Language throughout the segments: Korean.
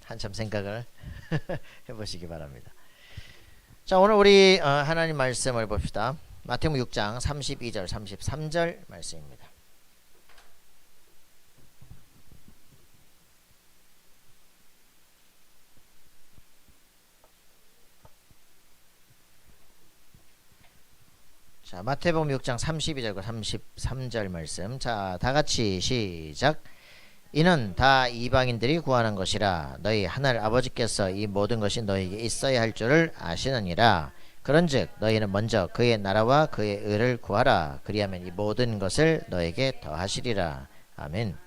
한참 생각을 해보시기 바랍니다. 자, 오늘 우리 하나님 말씀을 봅시다. 마태복음 6장 32절 33절 말씀입니다. 자, 마태복음 6장 32절과 33절 말씀. 자, 다 같이 시작. 이는 다 이방인들이 구하는 것이라. 너희 하늘 아버지께서 이 모든 것이 너희에게 있어야 할 줄을 아시느니라. 그런즉 너희는 먼저 그의 나라와 그의 의를 구하라. 그리하면 이 모든 것을 너에게 더하시리라. 아멘.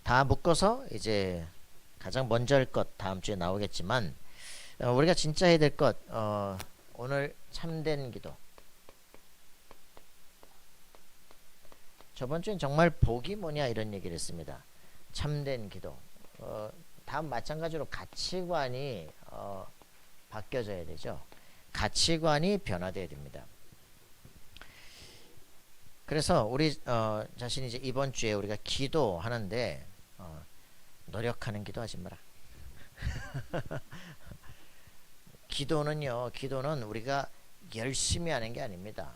다 묶어서 이제 가장 먼저 할 것 다음 주에 나오겠지만, 우리가 진짜 해야 될 것, 오늘 참된 기도. 저번 주엔 정말 복이 뭐냐 이런 얘기를 했습니다. 참된 기도. 다음 마찬가지로 가치관이 바뀌어져야 되죠. 가치관이 변화되어야 됩니다. 그래서 우리 자신이 이제 이번 주에 우리가 기도하는데 노력하는 기도하지 마라. 기도는 우리가 열심히 하는 게 아닙니다.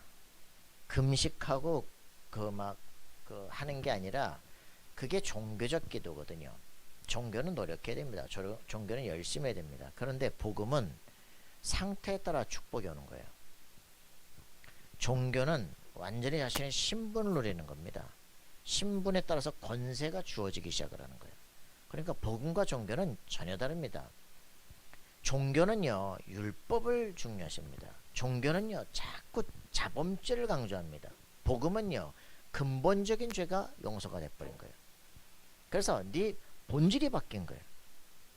금식하고 하는 게 아니라 그게 종교적 기도거든요. 종교는 노력해야 됩니다. 종교는 열심히 해야 됩니다. 그런데 복음은 상태에 따라 축복이 오는 거예요. 종교는 완전히 자신의 신분을 누리는 겁니다. 신분에 따라서 권세가 주어지기 시작을 하는 거예요. 그러니까 복음과 종교는 전혀 다릅니다. 종교는요, 율법을 중요시합니다. 종교는요, 자꾸 자범죄를 강조합니다. 복음은요, 근본적인 죄가 용서가 돼버린 거예요. 그래서 네 본질이 바뀐 거예요.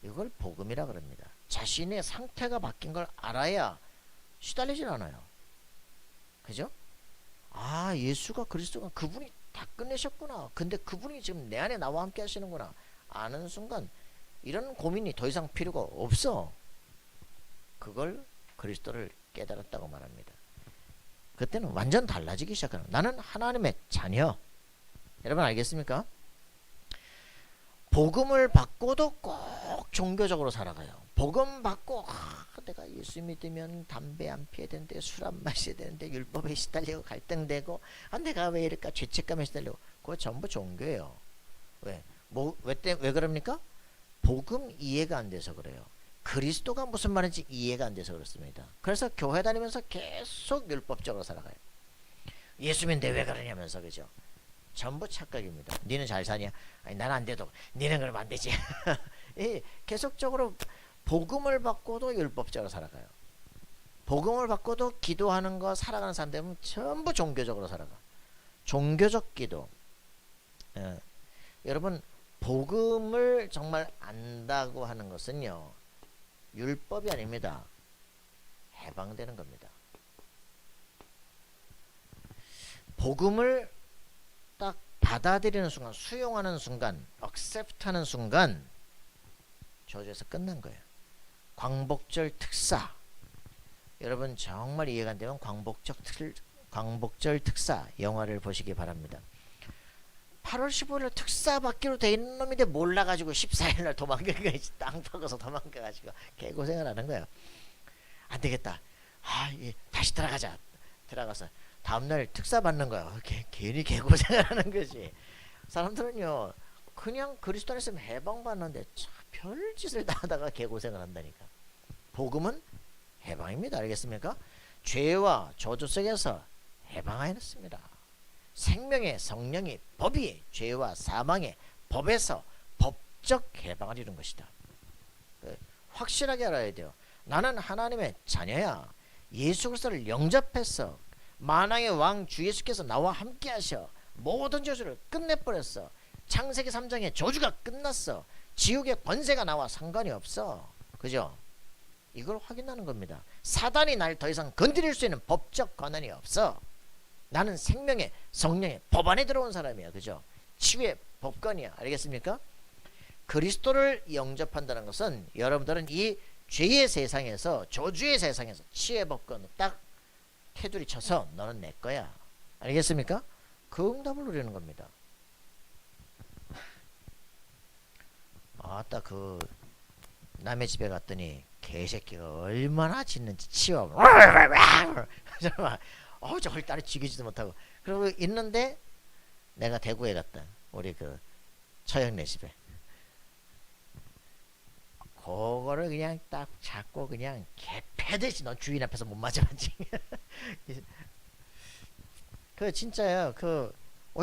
이걸 복음이라 그럽니다. 자신의 상태가 바뀐 걸 알아야 시달리질 않아요. 그죠? 아, 예수가 그리스도가 그분이 다 끝내셨구나. 근데 그분이 지금 내 안에 나와 함께 하시는구나. 아는 순간 이런 고민이 더 이상 필요가 없어. 그걸 그리스도를 깨달았다고 말합니다. 그때는 완전 달라지기 시작하는, 나는 하나님의 자녀. 여러분 알겠습니까? 복음을 받고도 꼭 종교적으로 살아가요. 복음 받고 내가 예수 믿으면 담배 안 피해야 되는데, 술 안 마셔야 되는데, 율법에 시달리고 갈등되고, 내가 왜 이럴까 죄책감에 시달리고. 그거 전부 종교예요. 왜 그럽니까? 복음 이해가 안 돼서 그래요. 그리스도가 무슨 말인지 이해가 안 돼서 그렇습니다. 그래서 교회 다니면서 계속 율법적으로 살아가요. 예수 믿는데 왜 그러냐면서. 그죠? 전부 착각입니다. 니는 잘 사냐? 아니, 난 안 돼도 니는 그러면 안 되지. 계속적으로 복음을 받고도 율법적으로 살아가요. 복음을 받고도 기도하는 거 살아가는 사람들은 전부 종교적으로 살아가. 종교적 기도. 여러분, 복음을 정말 안다고 하는 것은요, 율법이 아닙니다. 해방되는 겁니다. 복음을 딱 받아들이는 순간, 수용하는 순간, accept하는 순간 저주에서 끝난 거예요. 광복절 특사. 여러분 정말 이해가 안 되면 광복절 특사 영화를 보시기 바랍니다. 8월 15일 특사 받기로 돼 있는 놈인데 몰라가지고 14일날 도망가가지고 땅 파고서 도망가가지고 개고생을 하는 거예요. 안 되겠다. 다시 들어가자. 들어가서 다음날 특사 받는 거야. 괜히 개고생을 하는 거지. 사람들은요, 그냥 그리스도 안에 있으면 해방받는데 별짓을 다 하다가 개고생을 한다니까. 복음은 해방입니다. 알겠습니까? 죄와 저주 속에서 해방하였습니다. 생명의 성령이 법이 죄와 사망의 법에서 법적 해방을 이룬 것이다. 확실하게 알아야 돼요. 나는 하나님의 자녀야. 예수 그리스도를 영접했어. 만왕의 왕 주 예수께서 나와 함께 하셔. 모든 저주를 끝내버렸어. 창세기 3장의 저주가 끝났어. 지옥의 권세가 나와 상관이 없어. 그죠? 이걸 확인하는 겁니다. 사단이 날 더 이상 건드릴 수 있는 법적 권한이 없어. 나는 생명의 성령의 법 안에 들어온 사람이야. 그죠? 치유의 법관이야. 알겠습니까? 그리스도를 영접한다는 것은 여러분들은 이 죄의 세상에서, 저주의 세상에서 치유의 법관을 딱 테두리 쳐서 너는 내 거야. 알겠습니까? 그 응답을 누리는 겁니다. 아따 그 남의 집에 갔더니 개새끼가 얼마나 짖는지 치워. 정말 저걸 따로 죽이지도 못하고. 그리고 있는데 내가 대구에 갔다. 우리 그 처형네 집에. 그거를 그냥 딱 잡고 그냥 개패듯이 너 주인 앞에서 못 맞아봤지. 그 진짜야.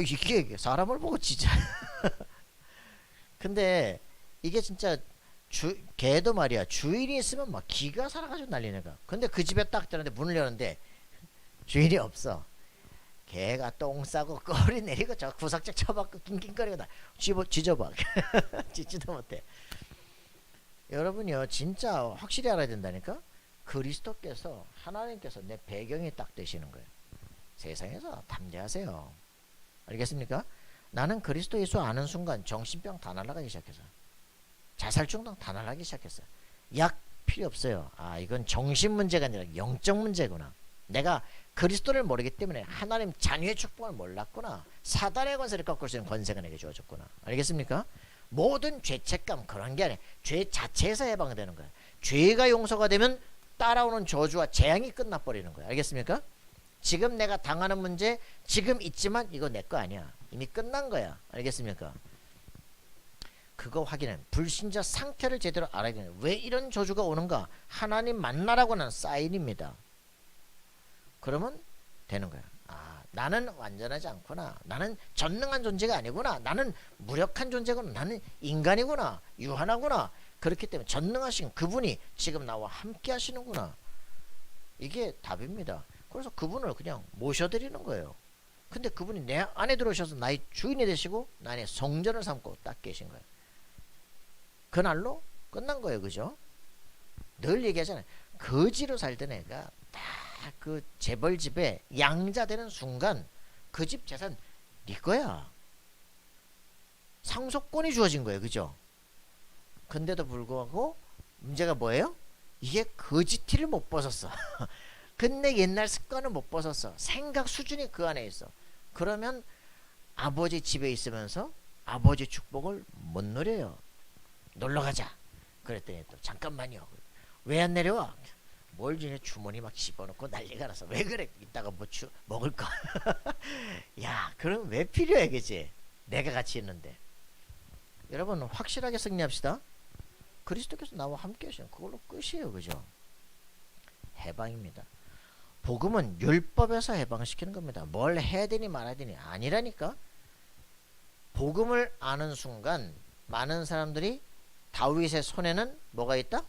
이게 사람을 보고 진짜. 근데 이게 진짜 개도 말이야. 주인이 있으면 막 기가 살아가지고 난리네 가. 근데 그 집에 딱 들었는데 문을 여는데 주인이 없어. 개가 똥 싸고 꼬리 내리고 저 구석적 쳐박고 낑낑거리고 다 짖어봐. 짖지도 못해. 여러분요 진짜 확실히 알아야 된다니까. 그리스도께서 하나님께서 내 배경이 딱 되시는 거예요. 세상에서 담대하세요. 알겠습니까? 나는 그리스도 예수 아는 순간 정신병 다 날아가기 시작해서 자살 중독 다 날아가기 시작했어. 약 필요 없어요. 이건 정신 문제가 아니라 영적 문제구나. 내가 그리스도를 모르기 때문에 하나님 자녀의 축복을 몰랐구나. 사단의 권세를 꺾을 수 있는 권세가 내게 주어졌구나. 알겠습니까? 모든 죄책감 그런 게 아니라 죄 자체에서 해방되는 거야. 죄가 용서가 되면 따라오는 저주와 재앙이 끝나버리는 거야. 알겠습니까? 지금 내가 당하는 문제 지금 있지만 이거 내 거 아니야. 이미 끝난 거야. 알겠습니까? 그거 확인해. 불신자 상태를 제대로 알아야 돼. 왜 이런 저주가 오는가? 하나님 만나라고는 사인입니다. 그러면 되는 거야. 나는 완전하지 않구나. 나는 전능한 존재가 아니구나. 나는 무력한 존재구나. 나는 인간이구나. 유한하구나. 그렇기 때문에 전능하신 그분이 지금 나와 함께 하시는구나. 이게 답입니다. 그래서 그분을 그냥 모셔드리는 거예요. 근데 그분이 내 안에 들어오셔서 나의 주인이 되시고 나 안에 성전을 삼고 딱 계신 거예요. 그날로 끝난 거예요. 그죠? 늘 얘기하잖아요. 거지로 살던 애가 딱 그 재벌집에 양자 되는 순간 그 집 재산 네 거야. 상속권이 주어진 거예요. 그죠? 근데도 불구하고 문제가 뭐예요? 이게 거지티를 못 벗었어. 근데 옛날 습관은 못 벗었어. 생각 수준이 그 안에 있어. 그러면 아버지 집에 있으면서 아버지 축복을 못 누려요. 놀러 가자. 그랬더니 또 잠깐만요. 왜 안 내려와? 뭘 주냐? 주머니 막 집어넣고 난리가 나서. 왜 그래? 이따가 뭐 먹을 거. 야, 그럼 왜 필요해? 그치? 내가 같이 있는데. 여러분 확실하게 승리합시다. 그리스도께서 나와 함께 하시는 그걸로 끝이에요. 그죠? 해방입니다. 복음은 율법에서 해방시키는 겁니다. 뭘 해야 되니 말아야 되니 아니라니까. 복음을 아는 순간 많은 사람들이 다윗의 손에는 뭐가 있다?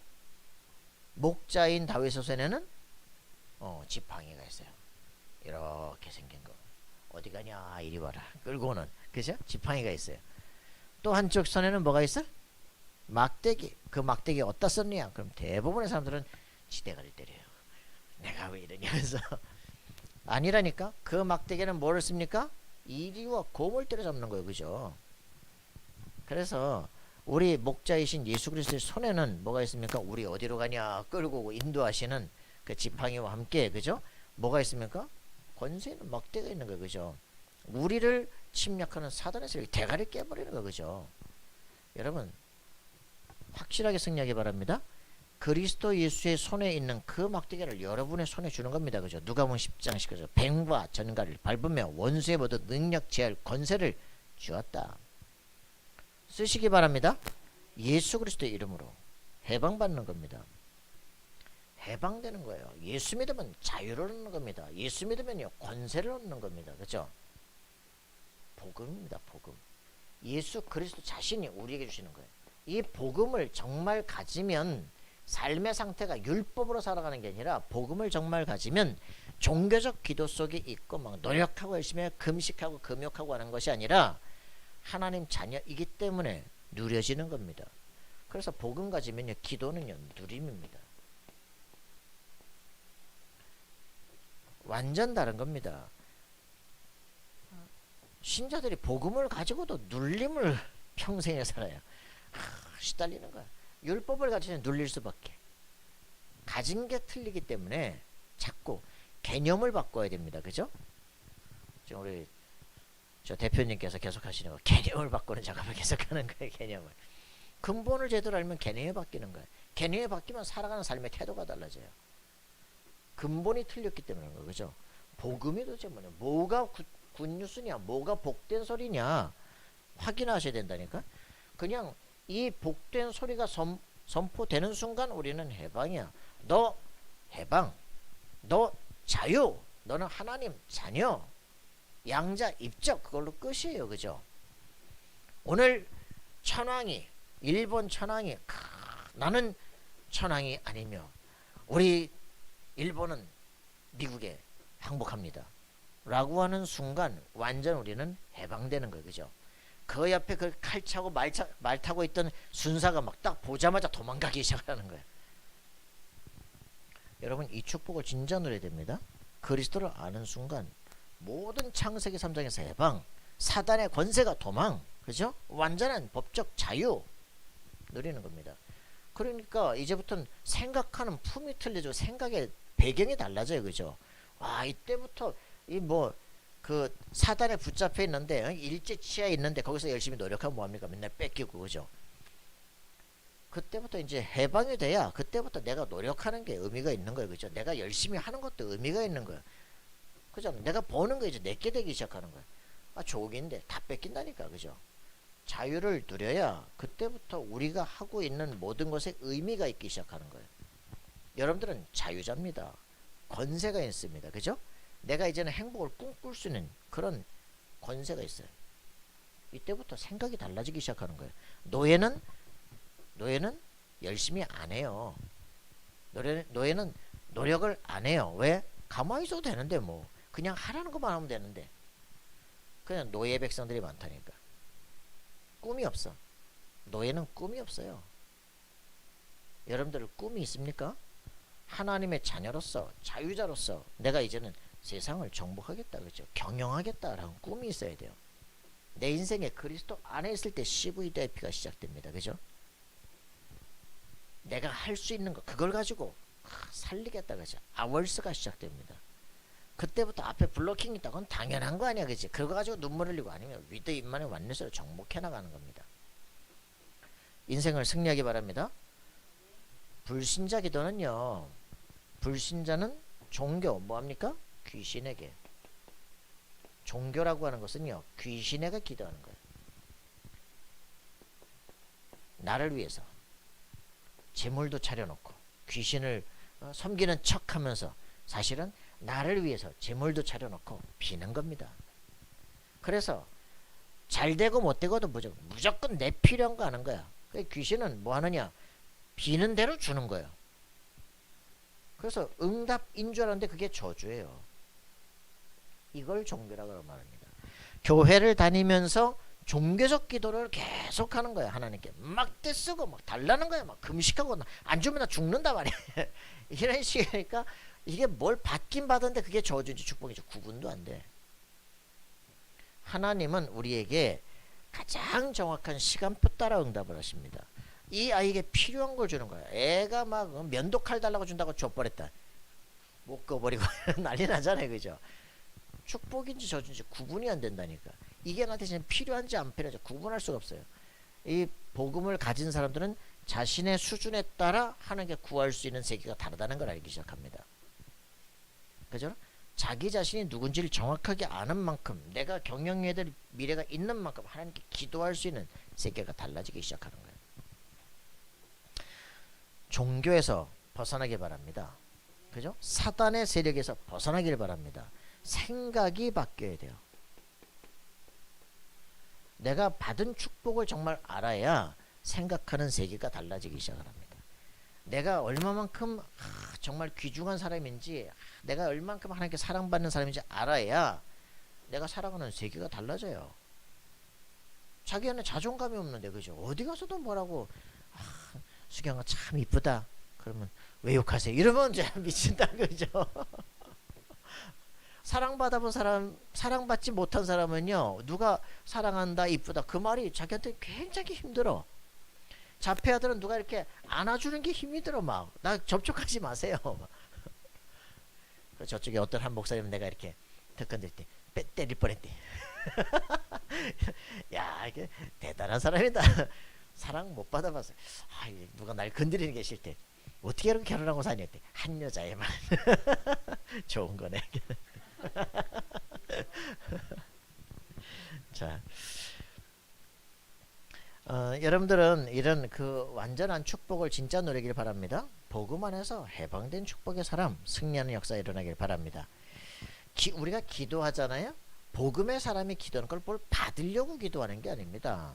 목자인 다윗의 손에는 지팡이가 있어요. 이렇게 생긴 거. 어디 가냐 이리 와라. 끌고 오는. 그죠? 지팡이가 있어요. 또 한쪽 손에는 뭐가 있어? 막대기. 그 막대기 어디다 썼냐? 그럼 대부분의 사람들은 지대가리 때려요. 내가 왜 이러냐면서. 아니라니까. 그 막대기는 뭐를 씁니까? 이리와 곰을 때려잡는 거예요. 그죠? 그래서 우리 목자이신 예수 그리스도의 손에는 뭐가 있습니까? 우리 어디로 가냐 끌고 오고 인도하시는 그 지팡이와 함께. 그죠? 뭐가 있습니까? 권세 있는 막대가 있는 거예요. 그죠? 우리를 침략하는 사단의 세력이 대가리 깨버리는 거예요. 그죠? 여러분 확실하게 승리하기 바랍니다. 그리스도 예수의 손에 있는 그 막대기를 여러분의 손에 주는 겁니다. 그죠? 누가복음 10장 10절 뱀과 전갈을 밟으며 원수의 모든 능력 제할 권세를 주었다. 쓰시기 바랍니다. 예수 그리스도의 이름으로 해방받는 겁니다. 해방되는 거예요. 예수 믿으면 자유를 얻는 겁니다. 예수 믿으면요 권세를 얻는 겁니다. 그죠? 복음입니다. 복음. 예수 그리스도 자신이 우리에게 주시는 거예요. 이 복음을 정말 가지면 삶의 상태가 율법으로 살아가는 게 아니라 복음을 정말 가지면 종교적 기도 속에 있고 막 노력하고 열심히 금식하고 금욕하고 하는 것이 아니라 하나님 자녀이기 때문에 누려지는 겁니다. 그래서 복음 가지면요 기도는요 누림입니다. 완전 다른 겁니다. 신자들이 복음을 가지고도 눌림을 평생에 살아요. 시달리는 거야. 율법을 가지면 눌릴 수밖에. 가진 게 틀리기 때문에 자꾸 개념을 바꿔야 됩니다. 그죠? 지금 우리 저 대표님께서 계속 하시는 거 개념을 바꾸는 작업을 계속 하는 거예요. 개념을. 근본을 제대로 알면 개념이 바뀌는 거야. 개념이 바뀌면 살아가는 삶의 태도가 달라져요. 근본이 틀렸기 때문에 그런 거예요. 그죠? 복음이 도대체 뭐냐? 뭐가 굿뉴스냐? 뭐가 복된 소리냐? 확인하셔야 된다니까. 그냥 이 복된 소리가 선포되는 순간 우리는 해방이야. 너 해방, 너 자유, 너는 하나님 자녀, 양자 입적, 그걸로 끝이에요. 그죠? 오늘 천황이, 일본 천황이 나는 천황이 아니며 우리 일본은 미국에 항복합니다 라고 하는 순간 완전 우리는 해방되는 거예요. 그죠? 그 옆에 그 칼 차고 말 타고 있던 순사가 막 딱 보자마자 도망가기 시작하는 거예요. 여러분, 이 축복을 진짜 누려야 됩니다. 그리스도를 아는 순간 모든 창세기 3장에서 해방, 사단의 권세가 도망, 그죠? 완전한 법적 자유 누리는 겁니다. 그러니까 이제부터는 생각하는 품이 틀려지고 생각의 배경이 달라져요. 그죠? 와, 이때부터 이 뭐 그 사단에 붙잡혀 있는데 일제 치하에 있는데 거기서 열심히 노력하면 뭐합니까? 맨날 뺏기고. 그죠? 그때부터 이제 해방이 돼야 그때부터 내가 노력하는 게 의미가 있는 거예요. 그죠? 내가 열심히 하는 것도 의미가 있는 거예요. 그죠? 내가 버는 거 이제 내게 되기 시작하는 거예요. 아, 조기인데 다 뺏긴다니까. 그죠? 자유를 누려야 그때부터 우리가 하고 있는 모든 것에 의미가 있기 시작하는 거예요. 여러분들은 자유자입니다. 권세가 있습니다. 그죠? 내가 이제는 행복을 꿈꿀 수 있는 그런 권세가 있어요. 이때부터 생각이 달라지기 시작하는 거예요. 노예는 열심히 안 해요. 노예는 노력을 안 해요. 왜? 가만히 있어도 되는데 뭐 그냥 하라는 것만 하면 되는데. 그냥 노예 백성들이 많다니까. 꿈이 없어. 노예는 꿈이 없어요. 여러분들 꿈이 있습니까? 하나님의 자녀로서 자유자로서 내가 이제는 세상을 정복하겠다. 그죠? 경영하겠다라는 꿈이 있어야 돼요. 내 인생에 그리스도 안에 있을 때 CVDIP가 시작됩니다. 그죠? 내가 할 수 있는 거 그걸 가지고 살리겠다. 그죠? 아월스가 시작됩니다. 그때부터 앞에 블로킹이 있다. 그건 당연한 거 아니야. 그치? 그거 가지고 눈물 흘리고 아니면 위드 인만의 완료스를 정복해 나가는 겁니다. 인생을 승리하기 바랍니다. 불신자 기도는요. 불신자는 종교 뭐합니까? 귀신에게. 종교라고 하는 것은요. 귀신에게 기도하는 거예요. 나를 위해서 재물도 차려놓고 귀신을 섬기는 척하면서 사실은 나를 위해서 재물도 차려놓고 비는 겁니다. 그래서 잘되고 못되고도 무조건 내 필요한 거 하는 거야. 귀신은 뭐 하느냐? 비는 대로 주는 거예요. 그래서 응답인 줄 알았는데 그게 저주예요. 이걸 종교라고 말합니다. 교회를 다니면서 종교적 기도를 계속하는 거야. 하나님께 막 떼쓰고 막 달라는 거야. 막 금식하고 안 주면 나 죽는다 말이야. 이런 식이니까 이게 뭘 받긴 받았는데 그게 저주인지 축복인지 구분도 안 돼. 하나님은 우리에게 가장 정확한 시간표 따라 응답을 하십니다. 이 아이에게 필요한 걸 주는 거야. 애가 막 면도칼 달라고 준다고 줘버렸다. 못 꺼버리고 난리 나잖아요. 그죠? 축복인지 저주인지 구분이 안 된다니까. 이게 나한테 지금 필요한지 안 필요한지 구분할 수가 없어요. 이 복음을 가진 사람들은 자신의 수준에 따라 하나님께 구할 수 있는 세계가 다르다는 걸 알기 시작합니다. 그죠? 자기 자신이 누군지를 정확하게 아는 만큼 내가 경영해야 될 미래가 있는 만큼 하나님께 기도할 수 있는 세계가 달라지기 시작하는 거예요. 종교에서 벗어나기 바랍니다. 그죠? 사단의 세력에서 벗어나길 바랍니다. 생각이 바뀌어야 돼요. 내가 받은 축복을 정말 알아야 생각하는 세계가 달라지기 시작을 합니다. 내가 얼마만큼 정말 귀중한 사람인지 내가 얼마만큼 하나님께 사랑받는 사람인지 알아야 내가 살아가는 세계가 달라져요. 자기 안에 자존감이 없는데 그죠? 어디 가서도 뭐라고 수경아 참 이쁘다 그러면 왜 욕하세요? 이러면 이제 미친다. 그죠? 사랑받아본 사람, 사랑받지 못한 사람은요, 누가 사랑한다, 이쁘다, 그 말이 자기한테 굉장히 힘들어. 자폐 아들은 누가 이렇게 안아주는 게 힘이 들어. 막 나 접촉하지 마세요. 저쪽에 어떤 한 목사님 내가 이렇게 턱건들 때 때릴 뻔했대. 야, 이게 대단한 사람이다. 사랑 못 받아봤어요. 아, 누가 날 건드리는 게 싫대. 어떻게 이렇게 결혼하고 사냐 했대. 한 여자애만. 좋은 거네. 자, 여러분들은 이런 그 완전한 축복을 진짜 누리길 바랍니다. 복음 안에서 해방된 축복의 사람, 승리하는 역사 일어나길 바랍니다. 우리가 기도하잖아요. 복음의 사람이 기도하는 걸 뭘 받으려고 기도하는 게 아닙니다.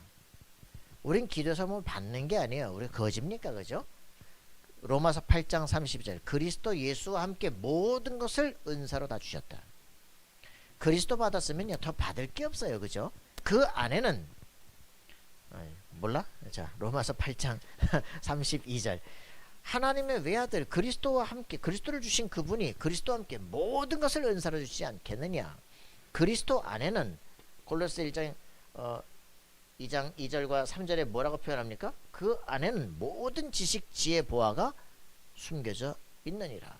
우린 기도해서 뭘 받는 게 아니에요. 우리 거짓입니까? 그죠? 로마서 8장 32절 그리스도 예수와 함께 모든 것을 은사로 다 주셨다. 그리스도 받았으면요 더 받을 게 없어요. 그죠? 그 안에는 몰라? 자, 로마서 8장 32절 하나님의 외아들 그리스도와 함께 그리스도를 주신 그분이 그리스도와 함께 모든 것을 은사로 주시지 않겠느냐. 그리스도 안에는 골로새 1장 2장 2절과 3절에 뭐라고 표현합니까? 그 안에는 모든 지식 지혜 보화가 숨겨져 있느니라.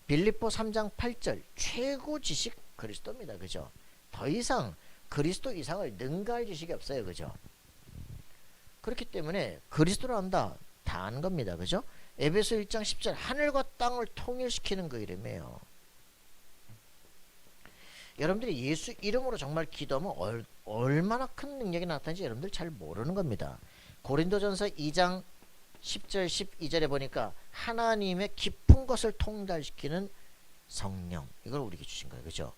빌립보 3장 8절 최고 지식 그리스도입니다. 그죠? 더 이상 그리스도 이상을 능가할 지식이 없어요. 그죠? 그렇기 때문에 그리스도를 안다. 다 아는 겁니다. 그죠? 에베소 1장 10절 하늘과 땅을 통일시키는 그 이름이에요. 여러분들이 예수 이름으로 정말 기도하면 얼마나 큰 능력이 나타나는지 여러분들 잘 모르는 겁니다. 고린도전서 2장 10절 12절에 보니까 하나님의 깊은 것을 통달시키는 성령 이걸 우리에게 주신 거예요. 그죠?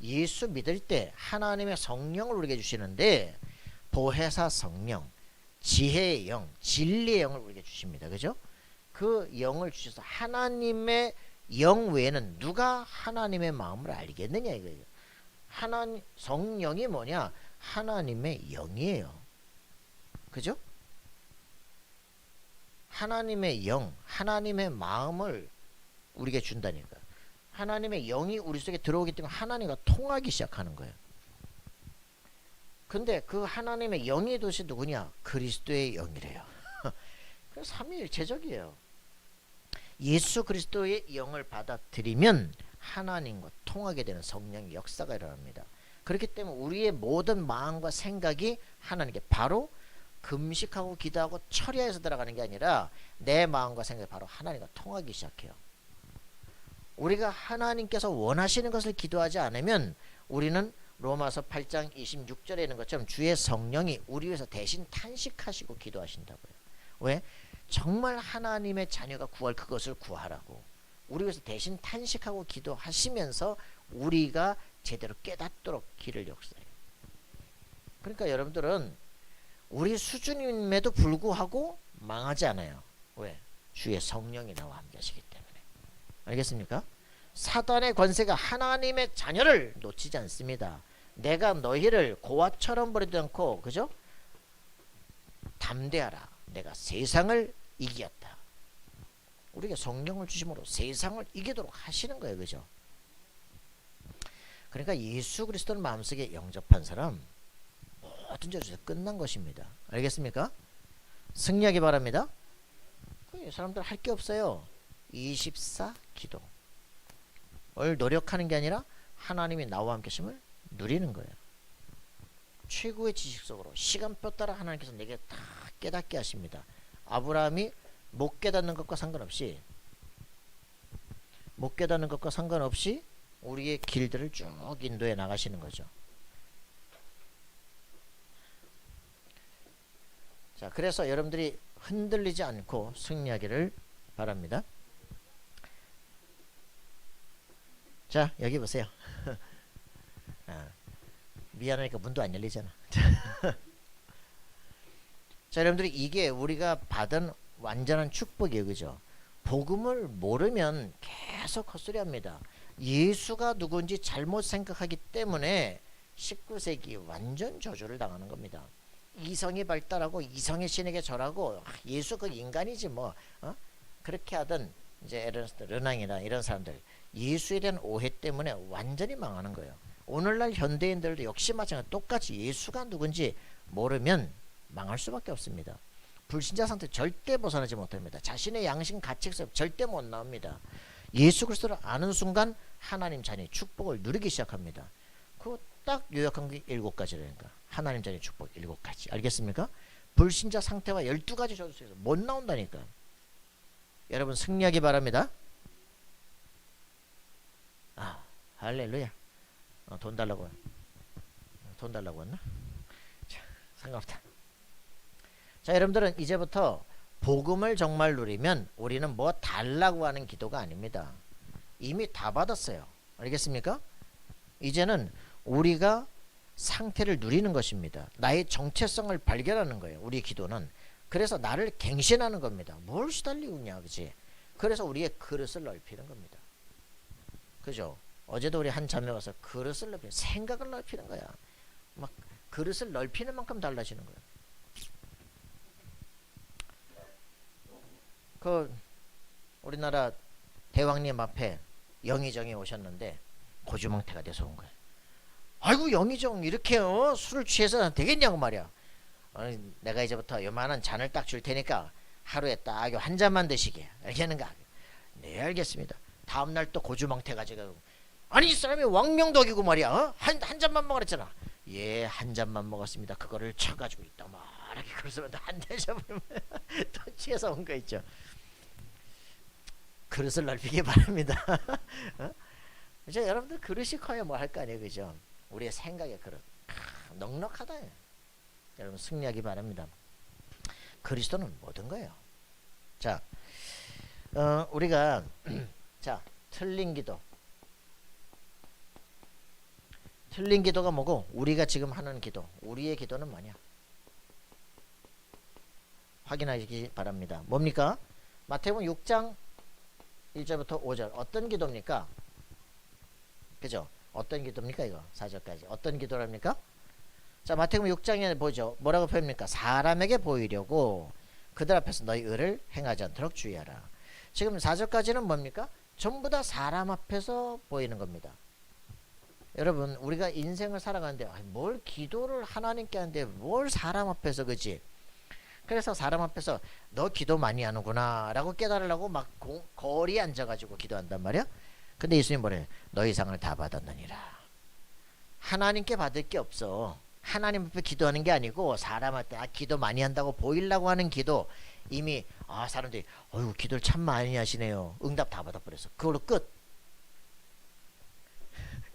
예수 믿을 때 하나님의 성령을 우리에게 주시는데 보혜사 성령, 지혜의 영, 진리의 영을 우리에게 주십니다. 그죠? 그 영을 주셔서 하나님의 영 외에는 누가 하나님의 마음을 알겠느냐 이거예요. 하나님 성령이 뭐냐? 하나님의 영이에요. 그죠? 하나님의 영, 하나님의 마음을 우리에게 준다니까. 하나님의 영이 우리 속에 들어오기 때문에 하나님과 통하기 시작하는 거예요. 근데 그 하나님의 영이 도대체 누구냐? 그리스도의 영이래요. 그래서 삼위일체적이에요. 예수 그리스도의 영을 받아들이면 하나님과 통하게 되는 성령의 역사가 일어납니다. 그렇기 때문에 우리의 모든 마음과 생각이 하나님께 바로 금식하고 기도하고 철야해서 들어가는 게 아니라 내 마음과 생각이 바로 하나님과 통하기 시작해요. 우리가 하나님께서 원하시는 것을 기도하지 않으면 우리는 로마서 8장 26절에 있는 것처럼 주의 성령이 우리 위해서 대신 탄식하시고 기도하신다고요. 왜? 정말 하나님의 자녀가 구할 그것을 구하라고 우리 위해서 대신 탄식하고 기도하시면서 우리가 제대로 깨닫도록 길을 역사해요. 그러니까 여러분들은 우리 수준임에도 불구하고 망하지 않아요. 왜? 주의 성령이 나와 함께 하시기 때문에. 알겠습니까? 사단의 권세가 하나님의 자녀를 놓치지 않습니다. 내가 너희를 고아처럼 버리지 않고 그죠? 담대하라. 내가 세상을 이겼다. 우리에게 성령을 주심으로 세상을 이기도록 하시는 거예요. 그죠? 그러니까 예수 그리스도를 마음속에 영접한 사람 모든 죄에서 끝난 것입니다. 알겠습니까? 승리하기 바랍니다. 사람들 할 게 없어요. 24 기도. 을 노력하는 게 아니라 하나님이 나와 함께 하심을 누리는 거예요. 최고의 지식 속으로 시간표 따라 하나님께서 내게 다 깨닫게 하십니다. 아브라함이 못 깨닫는 것과 상관없이 우리의 길들을 쭉 인도해 나가시는 거죠. 자, 그래서 여러분들이 흔들리지 않고 승리하기를 바랍니다. 자, 여기 보세요. 미안하니까 문도 안 열리잖아. 자, 여러분들이 이게 우리가 받은 완전한 축복이에요. 그죠? 복음을 모르면 계속 헛소리합니다. 예수가 누군지 잘못 생각하기 때문에 19세기 완전 저주를 당하는 겁니다. 이성이 발달하고 이성의 신에게 절하고 예수 그 인간이지 뭐 그렇게 하던 이제 에르네스트 르낭이나 이런 사람들 예수에 대한 오해 때문에 완전히 망하는 거예요. 오늘날 현대인들도 역시 마찬가지로 똑같이 예수가 누군지 모르면 망할 수밖에 없습니다. 불신자 상태 절대 벗어나지 못합니다. 자신의 양심 가책에서 절대 못 나옵니다. 예수 그리스도를 아는 순간 하나님 자녀의 축복을 누리기 시작합니다. 그거 딱 요약한 게 7가지라니까. 하나님 자녀의 축복 7가지. 알겠습니까? 불신자 상태와 12가지 저주 속에서 못 나온다니까. 여러분 승리하기 바랍니다. 아, 할렐루야. 돈 달라고. 돈 달라고 했나? 자, 상관없다. 자, 여러분들은 이제부터 복음을 정말 누리면 우리는 뭐 달라고 하는 기도가 아닙니다. 이미 다 받았어요. 알겠습니까? 이제는 우리가 상태를 누리는 것입니다. 나의 정체성을 발견하는 거예요. 우리 기도는. 그래서 나를 갱신하는 겁니다. 뭘 시달리고 있냐, 그지? 그래서 우리의 그릇을 넓히는 겁니다. 그죠? 어제도 우리 한 자매 와서 그릇을 넓히는, 생각을 넓히는 거야. 막 그릇을 넓히는 만큼 달라지는 거야. 그 우리나라 대왕님 앞에 영의정이 오셨는데 고주망태가 돼서 온 거야. 아이고 영의정 이렇게 술을 취해서 되겠냐고 말이야. 내가 이제부터 요만한 잔을 딱 줄 테니까 하루에 딱 한 잔만 드시게. 알겠는가? 네 알겠습니다. 다음날 또 고주망태 가지고 아니 이 사람이 왕명덕이고 말이야. 한 잔만 먹으랬잖아. 예, 한 잔만 먹었습니다. 그거를 쳐가지고 있다 말하게 그러면 한 잔 잡으면 또 취해서 온 거 있죠. 그릇을 넓히기 바랍니다. 이제 여러분들 그릇이 커야 뭐 할 거 아니에요, 그죠? 우리의 생각의 그릇 넉넉하다. 여러분 승리하기 바랍니다. 그리스도는 모든 거예요. 자, 우리가 자 틀린 기도. 틀린 기도가 뭐고 우리가 지금 하는 기도, 우리의 기도는 뭐냐? 확인하시기 바랍니다. 뭡니까? 마태복음 6장 1절부터 5절 어떤 기도입니까? 그죠? 어떤 기도입니까? 이거 4절까지 어떤 기도랍니까? 자, 마태복음 6장에 보죠. 뭐라고 표현합니까? 사람에게 보이려고 그들 앞에서 너희 의를 행하지 않도록 주의하라. 지금 4절까지는 뭡니까? 전부 다 사람 앞에서 보이는 겁니다. 여러분 우리가 인생을 살아가는데 뭘 기도를 하나님께 하는데 뭘 사람 앞에서, 그지? 그래서 사람 앞에서 너 기도 많이 하는구나 라고 깨달으려고 막 거리에 앉아가지고 기도한단 말이야. 근데 예수님 뭐래? 너 이상을 다 받았느니라. 하나님께 받을 게 없어. 하나님 앞에 기도하는 게 아니고 사람한테 기도 많이 한다고 보이려고 하는 기도. 이미 사람들이 어휴 기도를 참 많이 하시네요. 응답 다 받아버렸어. 그걸로 끝.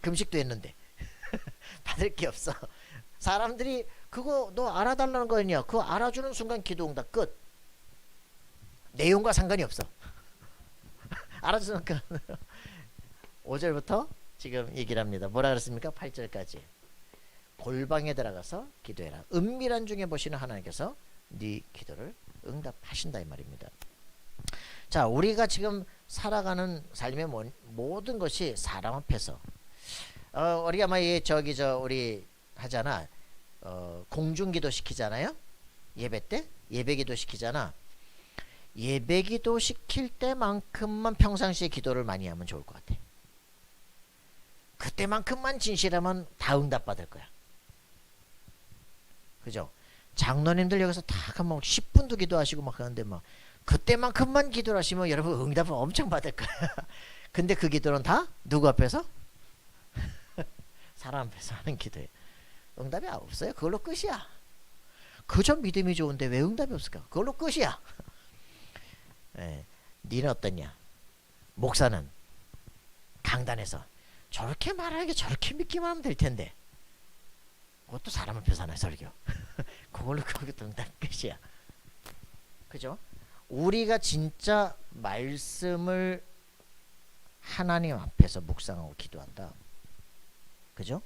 금식도 했는데 받을 게 없어. 사람들이 그거 너 알아달라는 거 아니야. 그거 알아주는 순간 기도 응답 끝. 내용과 상관이 없어. 알아주는 순간 5절부터 지금 얘기를 합니다. 뭐라 그랬습니까? 8절까지 골방에 들어가서 기도해라. 은밀한 중에 보시는 하나님께서 네 기도를 응답하신다 이 말입니다. 자, 우리가 지금 살아가는 삶의 모든 것이 사람 앞에서 우리가 아마 우리 하잖아. 공중기도 시키잖아요. 예배 때 예배기도 시키잖아. 예배기도 시킬 때만큼만 평상시에 기도를 많이 하면 좋을 것 같아. 그때만큼만 진실하면 다 응답받을 거야. 그죠? 장로님들 여기서 다 가면 10분도 기도하시고 막 하는데 막 그때만큼만 기도를 하시면 여러분 응답을 엄청 받을 거야. 근데 그 기도는 다 누구 앞에서? 사람 앞에서 하는 기도예요. 응답이 없어요. 그걸로 끝이야. 그저 믿음이 좋은데 왜 응답이 없을까? 그걸로 끝이야. 네. 니는 어떠냐? 목사는 강단에서 저렇게 말하는 게 저렇게 믿기만 하면 될 텐데 그것도 사람 앞에서 하나 설교. 그걸로 그것도 응답 끝이야. 그죠? 우리가 진짜 말씀을 하나님 앞에서 묵상하고 기도한다. 그죠?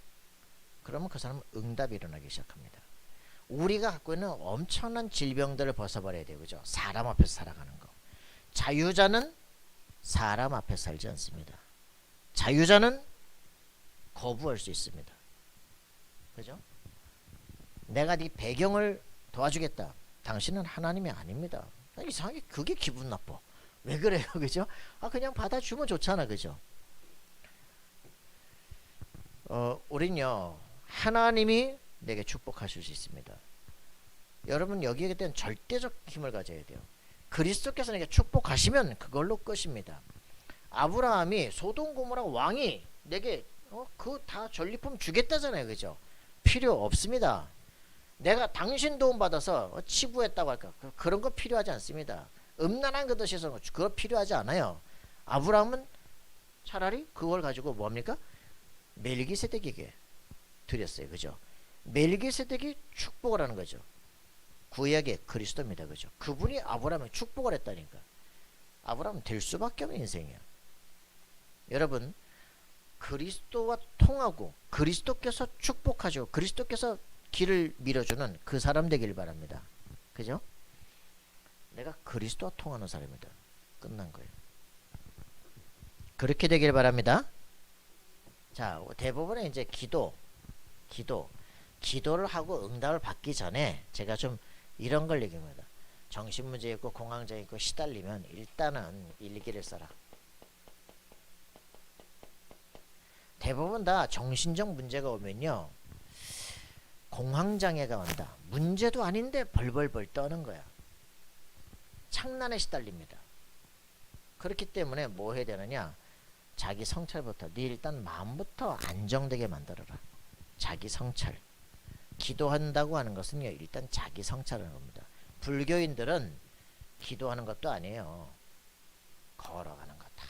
그러면 그 사람은 응답이 일어나기 시작합니다. 우리가 갖고 있는 엄청난 질병들을 벗어버려야 돼요. 그죠? 사람 앞에서 살아가는 거. 자유자는 사람 앞에서 살지 않습니다. 자유자는 거부할 수 있습니다. 그죠? 내가 네 배경을 도와주겠다. 당신은 하나님이 아닙니다. 이상하게 그게 기분 나빠. 왜 그래요? 그죠? 그냥 받아주면 좋잖아. 그죠? 우린요 하나님이 내게 축복하실 수 있습니다. 여러분 여기에 대한 절대적 힘을 가져야 돼요. 그리스도께서 내게 축복하시면 그걸로 끝입니다. 아브라함이 소돔 고모라 왕이 내게 그 다 전리품 주겠다잖아요. 그죠? 필요 없습니다. 내가 당신 도움 받아서 치부했다고 할까? 그런 거 필요하지 않습니다. 음란한 것 드셔서 그거 필요하지 않아요. 아브라함은 차라리 그걸 가지고 뭡니까? 멜기세덱에게 드렸어요. 그죠? 멜기세덱이 축복을 하는 거죠. 구약의 그리스도입니다. 그죠? 그분이 아브라함에 축복을 했다니까. 아브라함은 될 수밖에 없는 인생이야. 여러분, 그리스도와 통하고 그리스도께서 축복하시고 그리스도께서 길을 밀어주는 그 사람 되길 바랍니다. 그죠? 내가 그리스도와 통하는 사람이다. 끝난 거예요. 그렇게 되길 바랍니다. 자, 대부분의 이제 기도를 하고 응답을 받기 전에 제가 좀 이런 걸 얘기합니다. 정신문제 있고 공황장 있고 시달리면 일단은 일기를 써라. 대부분 다 정신적 문제가 오면요, 공황장애가 온다. 문제도 아닌데 벌벌벌 떠는 거야. 창난에 시달립니다. 그렇기 때문에 뭐 해야 되느냐, 자기 성찰부터, 네 일단 마음부터 안정되게 만들어라. 자기 성찰. 기도한다고 하는 것은요, 일단 자기 성찰하는 겁니다. 불교인들은 기도하는 것도 아니에요. 걸어가는 거 다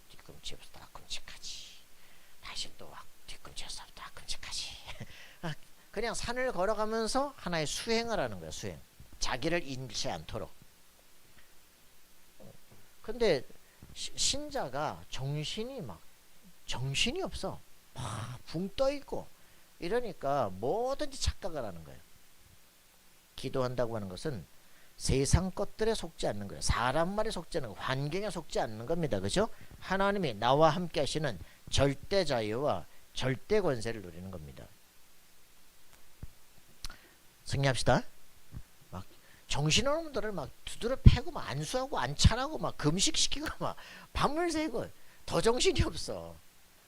뒤꿈치부터 끔찍하지. 다시 또 뒤꿈치에서부터 끔찍하지. 그냥 산을 걸어가면서 하나의 수행을 하는 거야. 수행. 자기를 잃지 않도록. 근데 신자가 정신이 없어. 막 붕 떠 있고 이러니까 뭐든지 착각을 하는 거예요. 기도한다고 하는 것은 세상 것들에 속지 않는 거예요. 사람 말에 속지 않는 거, 환경에 속지 않는 겁니다. 그죠? 하나님이 나와 함께 하시는 절대 자유와 절대 권세를 누리는 겁니다. 승리합시다. 막 정신없는 분들을 막 두드려 패고 막 안수하고 안찰하고 막 금식시키고 막 밤을 새고 더 정신이 없어.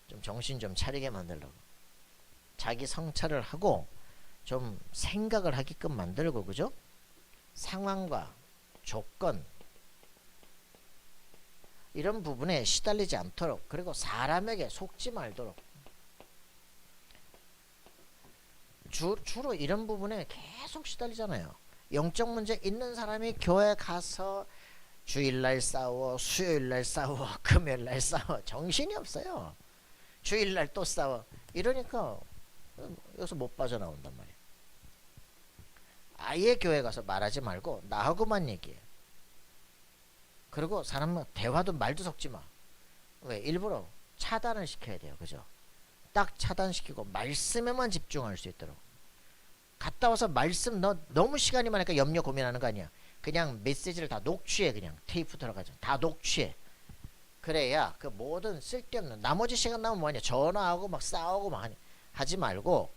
좀 정신 좀 차리게 만들려고. 자기 성찰을 하고 좀 생각을 하게끔 만들고, 그죠? 상황과 조건 이런 부분에 시달리지 않도록, 그리고 사람에게 속지 말도록. 주로 이런 부분에 계속 시달리잖아요. 영적 문제 있는 사람이 교회 가서 주일날 싸워, 수요일날 싸워, 금요일날 싸워. 정신이 없어요. 주일날 또 싸워. 이러니까 여기서 못 빠져나온단 말이에요. 아예 교회 가서 말하지 말고 나하고만 얘기해. 그리고 사람은 대화도 말도 섞지 마. 왜? 일부러 차단을 시켜야 돼요. 그죠? 딱 차단시키고 말씀에만 집중할 수 있도록. 갔다 와서 말씀 너무 시간이 많으니까 염려 고민하는 거 아니야. 그냥 메시지를 다 녹취해. 그냥 테이프 들어가죠. 다 녹취해. 그래야 그 모든 쓸데없는 나머지 시간 나면 뭐하냐, 전화하고 막 싸우고 막 하지 말고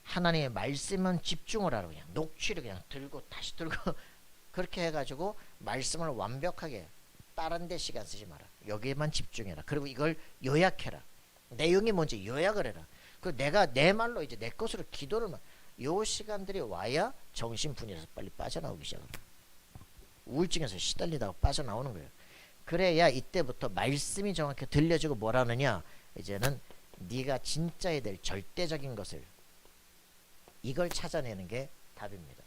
하나님의 말씀은 집중을 하라고. 그냥 녹취를 그냥 들고 다시 들고 그렇게 해가지고 말씀을 완벽하게, 다른 데 시간 쓰지 마라. 여기에만 집중해라. 그리고 이걸 요약해라. 내용이 뭔지 요약을 해라. 그 내가 내 말로 이제 내 것으로 기도를 요 시간들이 와야 정신분열에서 빨리 빠져나오기 시작을 해요. 우울증에서 시달리다가 빠져나오는 거예요. 그래야 이때부터 말씀이 정확히 들려지고 뭐라느냐, 이제는 네가 진짜 해야 될 절대적인 것을, 이걸 찾아내는 게 답입니다.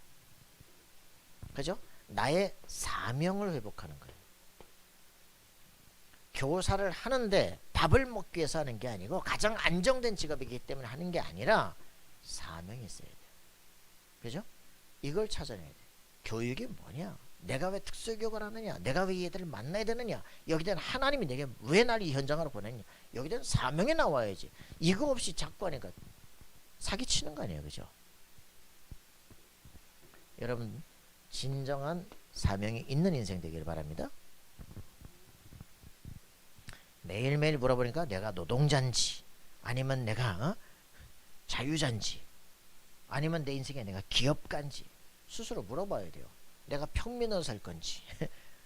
그죠? 나의 사명을 회복하는 거예요. 교사를 하는데 밥을 먹기 위해서 하는 게 아니고 가장 안정된 직업이기 때문에 하는 게 아니라 사명이 있어야 돼요. 그죠? 이걸 찾아내야 돼. 교육이 뭐냐? 내가 왜 특수교육을 하느냐? 내가 왜 얘들을 만나야 되느냐? 여기는 하나님이 내게 왜 나를 이 현장으로 보냈냐? 여기는 사명이 나와야지. 이거 없이 자꾸 하니까 사기치는 거 아니에요. 그죠? 여러분, 진정한 사명이 있는 인생 되기를 바랍니다. 매일매일 물어보니까 내가 노동자인지, 아니면 내가 자유자인지, 아니면 내 인생에 내가 기업가인지 스스로 물어봐야 돼요. 내가 평민으로 살 건지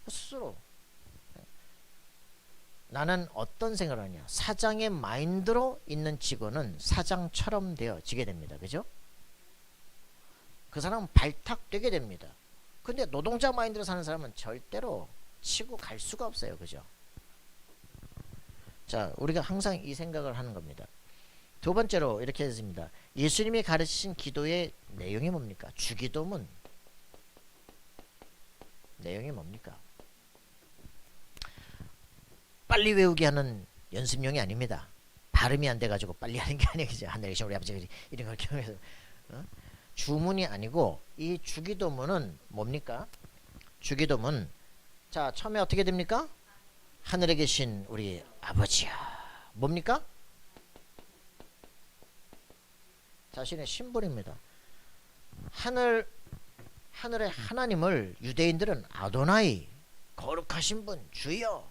스스로. 나는 어떤 생각을 하냐, 사장의 마인드로 있는 직원은 사장처럼 되어지게 됩니다. 그죠? 그 사람은 발탁되게 됩니다. 근데 노동자 마인드로 사는 사람은 절대로 치고 갈 수가 없어요. 그죠? 자, 우리가 항상 이 생각을 하는 겁니다. 두 번째로 이렇게 했습니다. 예수님이 가르치신 기도의 내용이 뭡니까? 주기도문 내용이 뭡니까? 빨리 외우게 하는 연습용이 아닙니다. 발음이 안 돼가지고 빨리 하는 게 아니겠죠. 하늘에 계신 우리 아버지 이런 걸 경험해서 주문이 아니고 이 주기도문은 뭡니까? 주기도문 자 처음에 어떻게 됩니까? 하늘에 계신 우리 아버지야 뭡니까? 자신의 심벌입니다. 하늘의 하나님을 유대인들은 아도나이 거룩하신 분 주여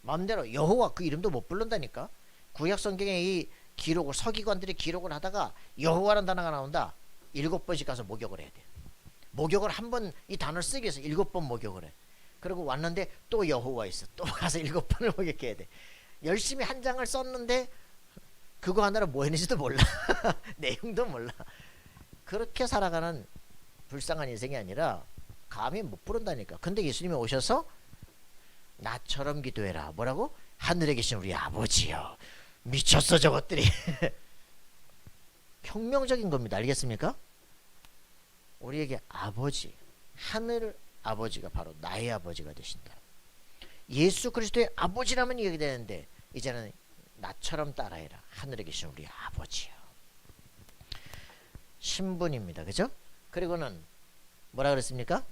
마음대로 여호와 그 이름도 못 부른다니까. 구약 성경에 이 기록을 서기관들이 기록을 하다가 여호와라는 단어가 나온다. 7번씩 가서 목욕을 해야 돼. 목욕을 한 번 이 단어를 쓰기 위해서 7번 목욕을 해. 그리고 왔는데 또 여호와 있어. 또 가서 7번을 목욕해야 돼. 열심히 한 장을 썼는데 그거 하나로 뭐 했는지도 몰라. 내용도 몰라. 그렇게 살아가는 불쌍한 인생이 아니라 감히 못 부른다니까. 근데 예수님이 오셔서 나처럼 기도해라. 뭐라고? 하늘에 계신 우리 아버지요. 미쳤어 저것들이. 혁명적인 겁니다. 알겠습니까? 우리에게 아버지, 하늘 아버지가 바로 나의 아버지가 되신다. 예수 그리스도의 아버지라면 얘기 되는데 이제는 나처럼 따라해라. 하늘에 계신 우리 아버지요. 신분입니다. 그죠? 그리고는 뭐라 그랬습니까?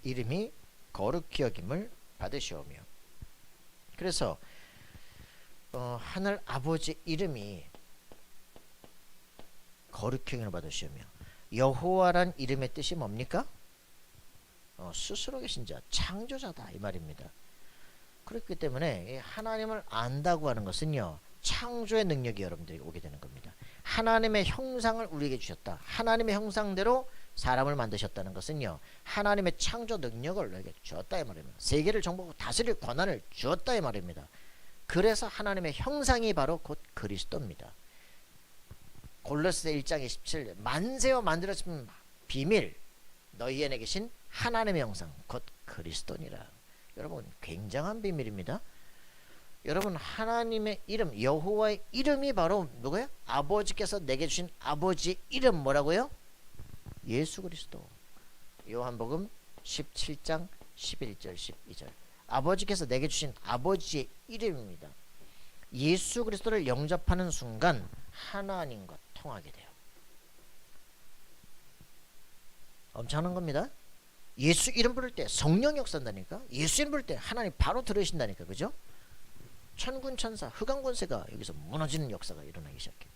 이름이 거룩히 여김을 받으시오며. 그래서 하늘 아버지 이름이 거룩히 여김을 받으시오며 여호와란 이름의 뜻이 뭡니까? 스스로 계신 자, 창조자다 이 말입니다. 그렇기 때문에 하나님을 안다고 하는 것은요 창조의 능력이 여러분들에게 오게 되는 겁니다. 하나님의 형상을 우리에게 주셨다. 하나님의 형상대로 사람을 만드셨다는 것은요 하나님의 창조 능력을 우리에게 주었다 이 말입니다. 세계를 정복하고 다스릴 권한을 주었다 이 말입니다. 그래서 하나님의 형상이 바로 곧 그리스도입니다. 골로새 1장 27 만세와 만들어진 비밀 너희 안에 계신 하나님의 형상 곧 그리스도니라. 여러분 굉장한 비밀입니다. 여러분 하나님의 이름 여호와의 이름이 바로 누구예요? 아버지께서 내게 주신 아버지 이름 뭐라고요? 예수 그리스도. 요한복음 17장 11절 12절 아버지께서 내게 주신 아버지의 이름입니다. 예수 그리스도를 영접하는 순간 하나님과 통하게 돼요. 엄청난 겁니다. 예수 이름 부를 때 성령 역사한다니까. 예수 이름 부를 때 하나님 바로 들으신다니까. 그죠? 천군 천사 흑암권세가 여기서 무너지는 역사가 일어나기 시작해요.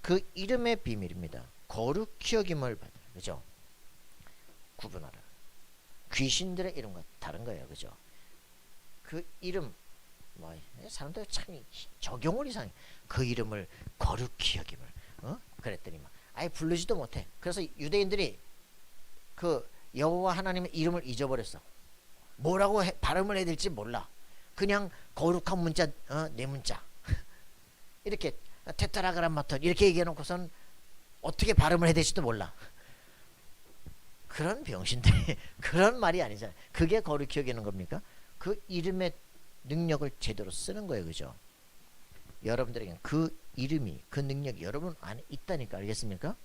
그 이름의 비밀입니다. 거룩히 여김을 받아요. 그죠? 구분하라. 귀신들의 이름과 다른 거예요. 그죠? 그 이름 사람들 참 적용을 이상해. 그 이름을 거룩히 여김을 그랬더니 막 아예 부르지도 못해. 그래서 유대인들이 그 여호와 하나님의 이름을 잊어버렸어. 뭐라고 발음을 해야 될지 몰라. 그냥 거룩한 문자 네 문자 이렇게 테트라그람마톤 이렇게 얘기해놓고선 어떻게 발음을 해야 될지도 몰라. 그런 병신들이 그런 말이 아니잖아요. 그게 거룩히 여기는 겁니까? 그 이름의 능력을 제대로 쓰는 거예요. 그죠? 여러분들에게는 그 이름이 그 능력이 여러분 안에 있다니까. 알겠습니까?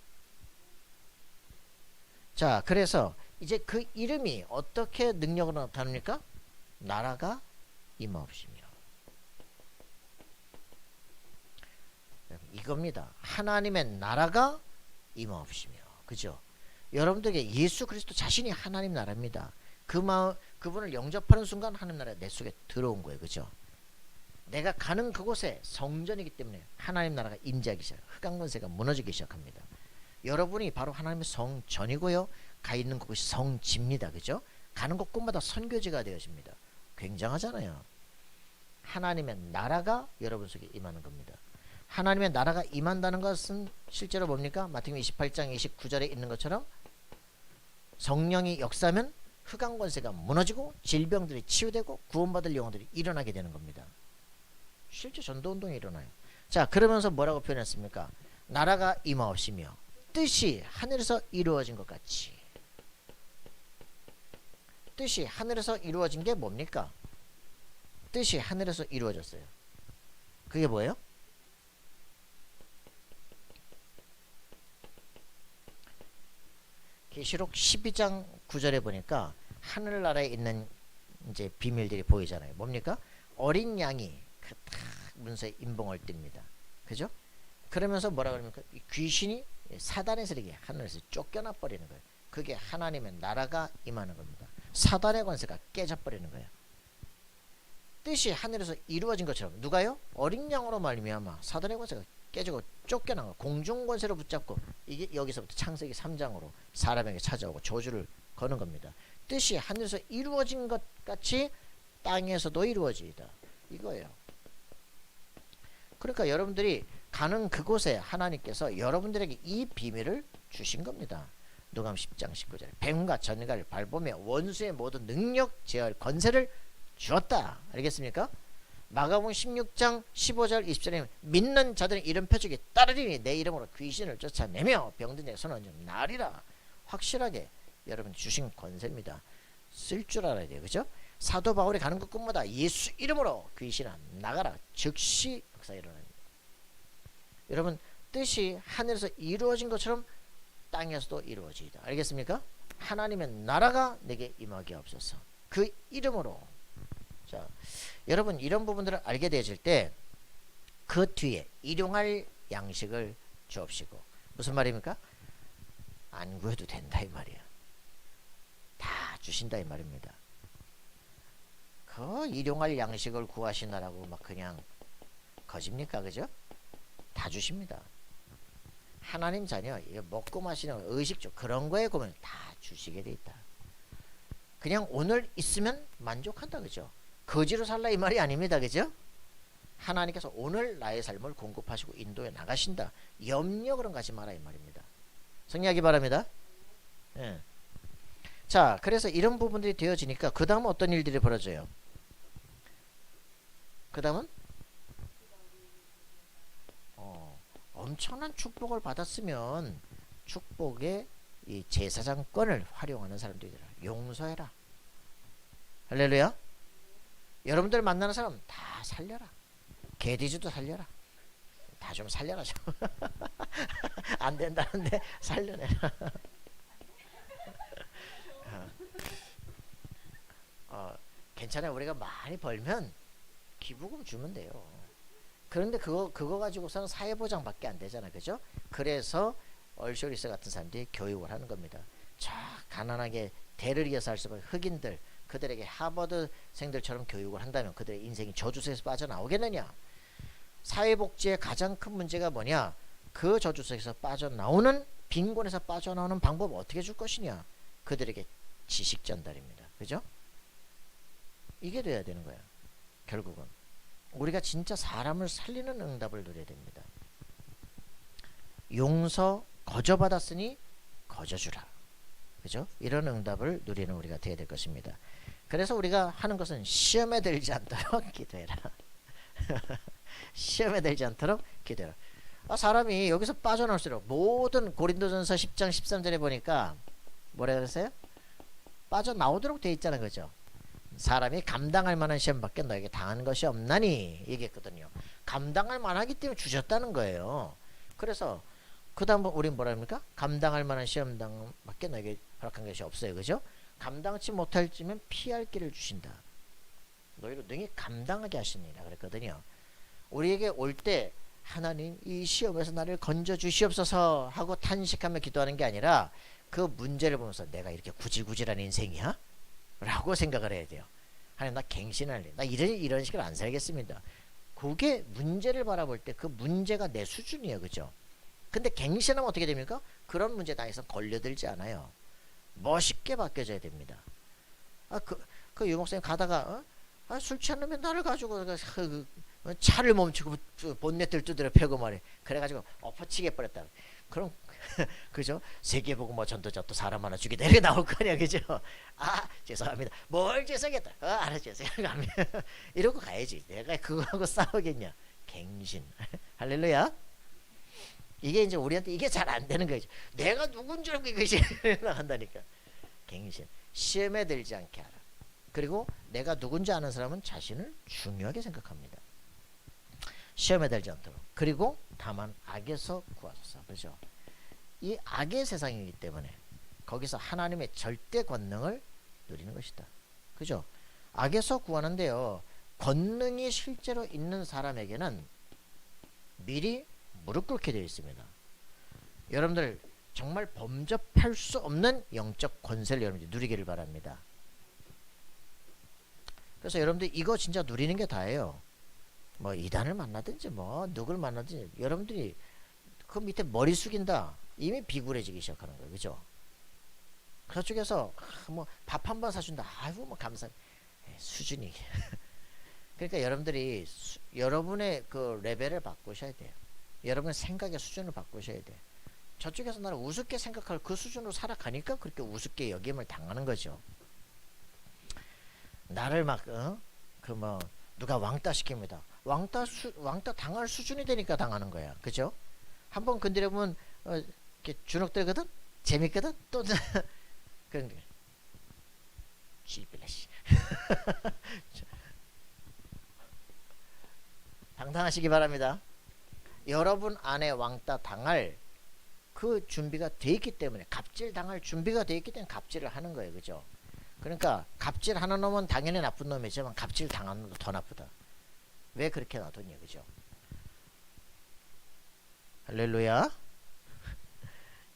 자 그래서 이제 그 이름이 어떻게 능력으로 나타납니까? 나라가 임하옵시며. 이겁니다. 하나님의 나라가 임하옵시며. 그죠? 여러분들에게 예수 그리스도 자신이 하나님 나라입니다. 그분을 영접하는 순간 하나님 나라가 내 속에 들어온 거예요. 그죠? 내가 가는 그곳에 성전이기 때문에 하나님 나라가 임재하기 시작. 흑암권세가 무너지기 시작합니다. 여러분이 바로 하나님의 성전이고요. 가 있는 곳이 성지입니다. 그죠? 가는 곳곳마다 선교지가 되어집니다. 굉장하잖아요. 하나님의 나라가 여러분 속에 임하는 겁니다. 하나님의 나라가 임한다는 것은 실제로 뭡니까? 마태복음 28장 29절에 있는 것처럼 성령이 역사하면 흑암권세가 무너지고 질병들이 치유되고 구원받을 영혼들이 일어나게 되는 겁니다. 실제 전도운동이 일어나요. 자 그러면서 뭐라고 표현했습니까? 나라가 임하옵시며 뜻이 하늘에서 이루어진 것 같이. 뜻이 하늘에서 이루어진 게 뭡니까? 뜻이 하늘에서 이루어졌어요. 그게 뭐예요? 계시록 12장 9절에 보니까 하늘나라에 있는 이제 비밀들이 보이잖아요. 뭡니까? 어린 양이 그 딱 문서에 인봉을 띱니다. 그죠? 그러면서 뭐라 그럽니까? 이 귀신이 사단의 세력이 하늘에서 쫓겨나 버리는 거예요. 그게 하나님의 나라가 임하는 겁니다. 사단의 권세가 깨져버리는 거예요. 뜻이 하늘에서 이루어진 것처럼 누가요? 어린 양으로 말미암아 사단의 권세가 깨지고 쫓겨난 거. 공중 권세로 붙잡고 이게 여기서부터 창세기 3장으로 사람에게 찾아오고 저주를 거는 겁니다. 뜻이 하늘에서 이루어진 것 같이 땅에서도 이루어지이다. 이거예요. 그러니까 여러분들이 가는 그곳에 하나님께서 여러분들에게 이 비밀을 주신 겁니다. 누가복음 10장 19절에 뱀과 전갈을 밟으며 원수의 모든 능력 제어할 권세를 주었다. 알겠습니까? 마가복음 16장 15절 20절에 믿는 자들은 이런 표적이 따르리니 내 이름으로 귀신을 쫓아내며 병든 자의 손을 얹으면 나으리라. 확실하게 여러분 주신 권세입니다. 쓸 줄 알아야 돼요. 그죠? 사도 바울이 가는 곳곳마다 예수 이름으로 귀신아 나가라. 즉시 역사 일어납니다. 여러분 뜻이 하늘에서 이루어진 것처럼 땅에서도 이루어지이다. 알겠습니까? 하나님의 나라가 내게 임하게 없어서 그 이름으로. 자, 여러분 이런 부분들을 알게 되어질 때 그 뒤에 일용할 양식을 주옵시고. 무슨 말입니까? 안 구해도 된다 이 말이야. 다 주신다 이 말입니다. 그 일용할 양식을 구하시나라고 막 그냥 거짓입니까? 그죠? 다 주십니다. 하나님 자녀 먹고 마시는 의식주 그런 거에 보면 다 주시게 돼 있다. 그냥 오늘 있으면 만족한다. 그죠? 거지로 살라 이 말이 아닙니다. 그죠? 하나님께서 오늘 나의 삶을 공급하시고 인도에 나가신다. 염려 그런 거 하지 마라 이 말입니다. 성리하기 바랍니다. 예. 자, 그래서 이런 부분들이 되어지니까 그 다음은 어떤 일들이 벌어져요? 그 다음은 엄청난 축복을 받았으면 축복의 이 제사장권을 활용하는 사람들이더라. 용서해라. 할렐루야. 여러분들 만나는 사람 다 살려라. 개돼지도 살려라. 다 좀 살려라 좀. 안 된다는데 살려내라. 괜찮아요. 우리가 많이 벌면 기부금 주면 돼요. 그런데 그거 가지고서는 사회보장밖에 안 되잖아. 그죠? 그래서 얼쇼리스 같은 사람들이 교육을 하는 겁니다. 저 가난하게 대를 이어서 할 수 없는 흑인들, 그들에게 하버드생들처럼 교육을 한다면 그들의 인생이 저주세에서 빠져나오겠느냐? 사회복지의 가장 큰 문제가 뭐냐? 그 저주세에서 빠져나오는, 빈곤에서 빠져나오는 방법을 어떻게 줄 것이냐? 그들에게 지식 전달입니다. 그죠? 이게 돼야 되는 거야. 결국은 우리가 진짜 사람을 살리는 응답을 누려야 됩니다. 용서 거저받았으니 거저주라. 그죠? 이런 응답을 누리는 우리가 되어야 될 것입니다. 그래서 우리가 하는 것은 시험에 들지 않도록 기도해라. 시험에 들지 않도록 기도해라. 사람이 여기서 빠져나올수록 모든 고린도전서 10장 13절에 보니까 뭐라 그랬어요? 빠져나오도록 되어 있잖아요. 그죠? 사람이 감당할 만한 시험밖에 너에게 당한 것이 없나니 얘기했거든요. 감당할 만하기 때문에 주셨다는 거예요. 그래서 그 다음 우린 뭐라 합니까? 감당할 만한 시험밖에 너에게 허락한 것이 없어요. 그죠? 감당치 못할지면 피할 길을 주신다. 너희로 능히 감당하게 하시니라 그랬거든요. 우리에게 올 때 하나님 이 시험에서 나를 건져 주시옵소서 하고 탄식하며 기도하는 게 아니라 그 문제를 보면서 내가 이렇게 구질구질한 인생이야? 라고 생각을 해야 돼요. 하나님 나 갱신할래. 나 이런 식으로 안 살겠습니다. 그게 문제를 바라볼 때 그 문제가 내 수준이에요. 그죠? 근데 갱신하면 어떻게 됩니까? 그런 문제 당해서 걸려들지 않아요. 멋있게 바뀌어져야 됩니다. 그 유목사님 가다가 술 취하면 나를 가지고 차를 멈추고 본넷을 두드려 펴고 말해. 그래가지고 엎어치게 버렸다. 그럼 그죠? 세계복음 전도자 또 사람 하나 죽이다 이렇게 나올 거 아니야. 그죠? 죄송합니다. 뭘 죄송했다. 알았죠. 죄송합니다. 이러고 가야지. 내가 그거하고 싸우겠냐. 갱신. 할렐루야. 이게 이제 우리한테 이게 잘 안 되는 거죠. 내가 누군지 알고 이것이 나간다니까. 갱신. 시험에 들지 않게 하라. 그리고 내가 누군지 아는 사람은 자신을 중요하게 생각합니다. 시험에 들지 않도록. 그리고 다만 악에서 구하소서. 그렇죠? 이 악의 세상이기 때문에 거기서 하나님의 절대 권능을 누리는 것이다. 그죠? 악에서 구하는데요. 권능이 실제로 있는 사람에게는 미리 무릎 꿇게 되어 있습니다. 여러분들 정말 범접할 수 없는 영적 권세를 여러분들이 누리기를 바랍니다. 그래서 여러분들 이거 진짜 누리는 게 다예요. 뭐 이단을 만나든지 뭐 누굴 만나든지 여러분들이 그 밑에 머리 숙인다. 이미 비굴해지기 시작하는 거예요. 그죠? 그쪽에서 뭐 밥 한 번 사준다. 아이고 뭐 감사. 수준이. 그러니까 여러분들이 여러분의 그 레벨을 바꾸셔야 돼요. 여러분의 생각의 수준을 바꾸셔야 돼요. 저쪽에서 나를 우습게 생각할 그 수준으로 살아가니까 그렇게 우습게 여김을 당하는 거죠. 나를 막 그 뭐 누가 왕따 시킵니다. 왕따 당할 수준이 되니까 당하는 거야. 그죠? 한번 건드려보면 이렇게 주눅들거든. 재밌거든. 또 그런 게 쥐빌라시. 당당하시기 바랍니다. 여러분 안에 왕따 당할 그 준비가 돼 있기 때문에, 갑질 당할 준비가 돼 있기 때문에 갑질을 하는 거예요. 그죠? 그러니까 갑질 하는 놈은 당연히 나쁜 놈이지만 갑질 당하는 놈도 더 나쁘다. 왜 그렇게 놔뒀냐. 그죠? 할렐루야.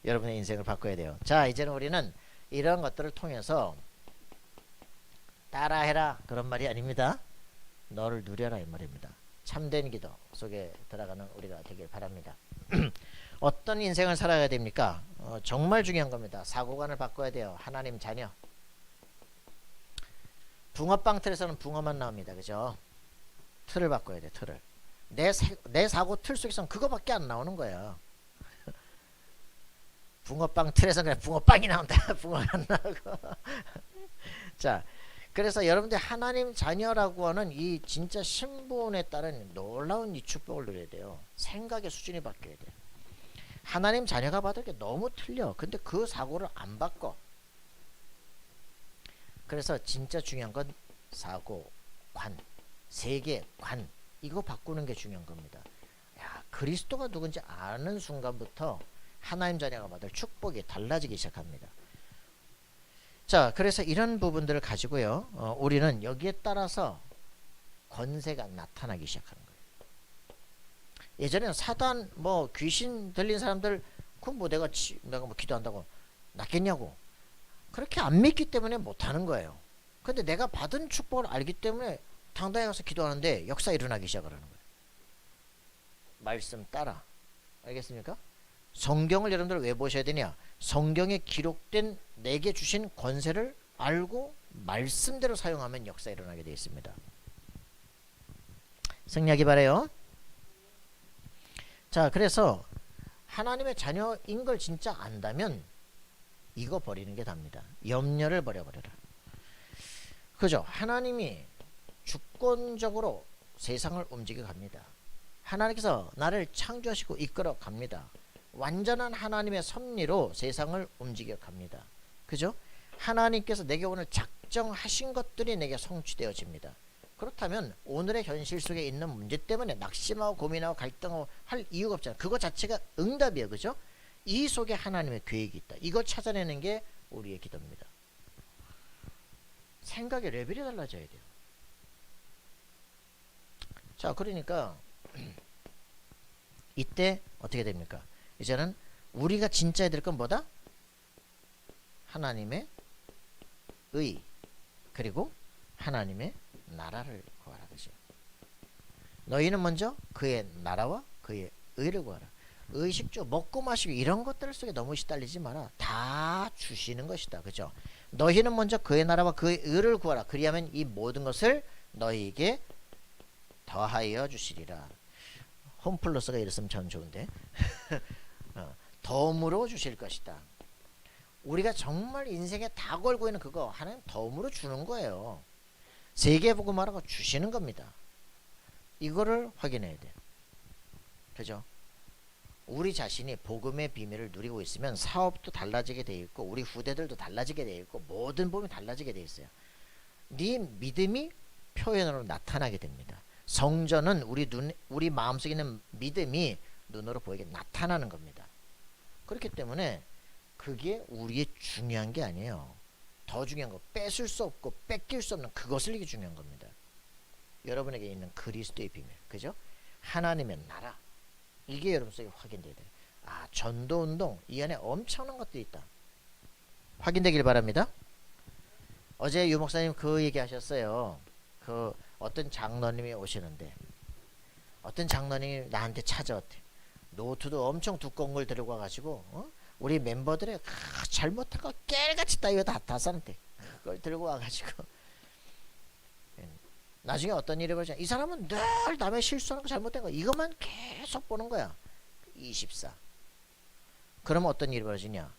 여러분의 인생을 바꿔야 돼요. 자, 이제는 우리는 이런 것들을 통해서 따라해라 그런 말이 아닙니다. 너를 누려라 이 말입니다. 참된 기도 속에 들어가는 우리가 되길 바랍니다. 어떤 인생을 살아야 됩니까? 정말 중요한 겁니다. 사고관을 바꿔야 돼요. 하나님 자녀. 붕어빵 틀에서는 붕어만 나옵니다. 그죠? 틀을 바꿔야 돼. 틀을. 내 사고 틀 속에서는 그거밖에 안 나오는 거야. 붕어빵 틀에서는 그냥 붕어빵이 나온다. 붕어가 안 나오고. 자, 그래서 여러분들 하나님 자녀라고 하는 이 진짜 신분에 따른 놀라운 이 축복을 누려야 돼요. 생각의 수준이 바뀌어야 돼요. 하나님 자녀가 받을 게 너무 틀려. 근데 그 사고를 안 바꿔. 그래서 진짜 중요한 건 사고, 관, 세계관 이거 바꾸는 게 중요한 겁니다. 야, 그리스도가 누군지 아는 순간부터 하나님 자녀가 받을 축복이 달라지기 시작합니다. 자, 그래서 이런 부분들을 가지고요, 우리는 여기에 따라서 권세가 나타나기 시작하는 거예요. 예전에는 사단, 뭐 귀신 들린 사람들, 그 뭐 내가 뭐 기도한다고 낫겠냐고. 그렇게 안 믿기 때문에 못하는 거예요. 근데 내가 받은 축복을 알기 때문에 당당히 가서 기도하는데 역사 일어나기 시작하는 거예요. 말씀 따라. 알겠습니까? 성경을 여러분들 왜 보셔야 되냐? 성경에 기록된 내게 주신 권세를 알고 말씀대로 사용하면 역사 일어나게 되어 있습니다. 승리하기 바라요. 자, 그래서 하나님의 자녀인 걸 진짜 안다면 이거 버리는 게 답니다. 염려를 버려버려라. 그죠? 하나님이 주권적으로 세상을 움직여 갑니다. 하나님께서 나를 창조하시고 이끌어 갑니다. 완전한 하나님의 섭리로 세상을 움직여 갑니다. 그죠? 하나님께서 내게 오늘 작정하신 것들이 내게 성취되어집니다. 그렇다면 오늘의 현실 속에 있는 문제 때문에 낙심하고 고민하고 갈등하고 할 이유가 없잖아요. 그거 자체가 응답이에요. 그죠? 이 속에 하나님의 계획이 있다. 이거 찾아내는 게 우리의 기도입니다. 생각의 레벨이 달라져야 돼요. 자, 그러니까 이때 어떻게 됩니까? 이제는 우리가 진짜 해야 될 건 뭐다? 하나님의 의 그리고 하나님의 나라를 구하라. 그죠? 너희는 먼저 그의 나라와 그의 의를 구하라. 의식주 먹고 마시고 이런 것들 속에 너무 시달리지 마라. 다 주시는 것이다. 그죠? 너희는 먼저 그의 나라와 그의 의를 구하라. 그리하면 이 모든 것을 너희에게 더하여 주시리라. 홈플러스가 이랬으면 참 좋은데. 덤으로 주실 것이다. 우리가 정말 인생에 다 걸고 있는 그거 하나님 덤으로 주는 거예요. 세계복음화라고 주시는 겁니다. 이거를 확인해야 돼요. 그죠? 우리 자신이 복음의 비밀을 누리고 있으면 사업도 달라지게 돼 있고 우리 후대들도 달라지게 돼 있고 모든 부분이 달라지게 돼 있어요. 네 믿음이 표현으로 나타나게 됩니다. 성전은 우리 마음속에 있는 믿음이 눈으로 보이게 나타나는 겁니다. 그렇기 때문에 그게 우리의 중요한 게 아니에요. 더 중요한 거, 뺏을 수 없고 뺏길 수 없는 그것을 이게 중요한 겁니다. 여러분에게 있는 그리스도의 비밀, 그죠? 하나님의 나라, 이게 여러분 속에 확인돼야 돼요. 아, 전도운동, 이 안에 엄청난 것들이 있다. 확인되길 바랍니다. 어제 유 목사님 그 얘기 하셨어요. 그 어떤 장로님이 오시는데 어떤 장로님이 나한테 찾아왔대. 노트도 엄청 두꺼운 걸 들고 와가지고 우리 멤버들의 잘못한 거 깨알같이 다 이거 다 써놨대. 그걸 들고 와가지고 나중에 어떤 일이 벌어져. 이 사람은 늘 남의 실수하는 거 잘못된 거 이것만 계속 보는 거야. 24. 그러면 어떤 일이 벌어지냐.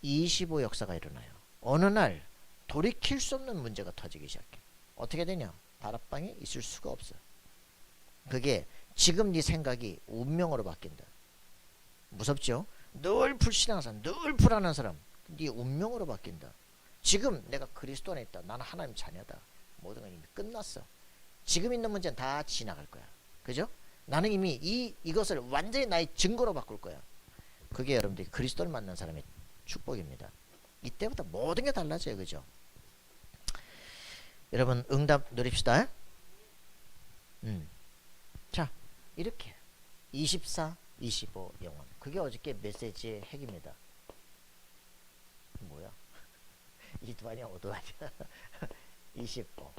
25 역사가 일어나요. 어느 날 돌이킬 수 없는 문제가 터지기 시작해. 어떻게 되냐. 다락방에 있을 수가 없어. 그게 지금 네 생각이 운명으로 바뀐다. 무섭죠? 늘 불신앙한 사람, 늘 불안한 사람, 네 운명으로 바뀐다. 지금 내가 그리스도 안에 있다. 나는 하나님 자녀다. 모든 건 이미 끝났어. 지금 있는 문제는 다 지나갈 거야. 그죠? 나는 이미 이것을 완전히 나의 증거로 바꿀 거야. 그게 여러분들이 그리스도를 만난 사람의 축복입니다. 이때부터 모든 게 달라져요. 그죠? 여러분 응답 누립시다. 자, 이렇게 24, 25 영혼. 그게 어저께 메시지의 핵입니다. 뭐야? 이두아니야 오두아니야. 25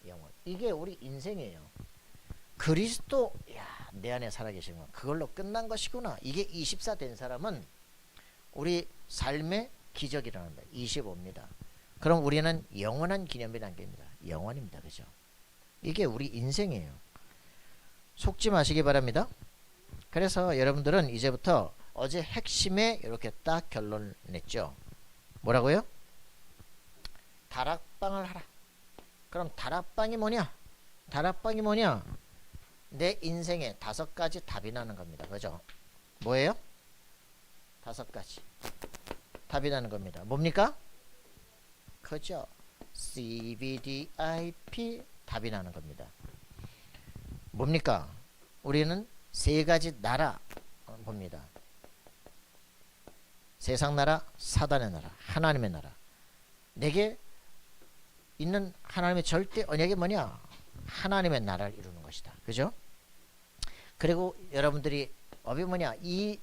영혼. 이게 우리 인생이에요. 그리스도, 야, 내 안에 살아계시구나. 그걸로 끝난 것이구나. 이게 24 된 사람은 우리 삶의 기적이 일어난다. 25입니다. 그럼 우리는 영원한 기념비 남깁니다. 영원입니다. 그죠? 이게 우리 인생이에요. 속지 마시기 바랍니다. 그래서 여러분들은 이제부터 어제 핵심에 이렇게 딱 결론을 냈죠. 뭐라고요? 다락방을 하라. 그럼 다락방이 뭐냐? 다락방이 뭐냐? 내 인생에 5가지 답이 나는 겁니다. 그죠? 뭐예요? 5가지 답이 나는 겁니다. 뭡니까? 그죠? CBDIP 답이 나는 겁니다. 뭡니까? 우리는 3가지 나라 봅니다. 세상 나라, 사단의 나라, 하나님의 나라. 내게 있는 하나님의 절대 언약이 뭐냐? 하나님의 나라를 이루는 것이다. 그죠? 그리고 여러분들이 업이 뭐냐? 이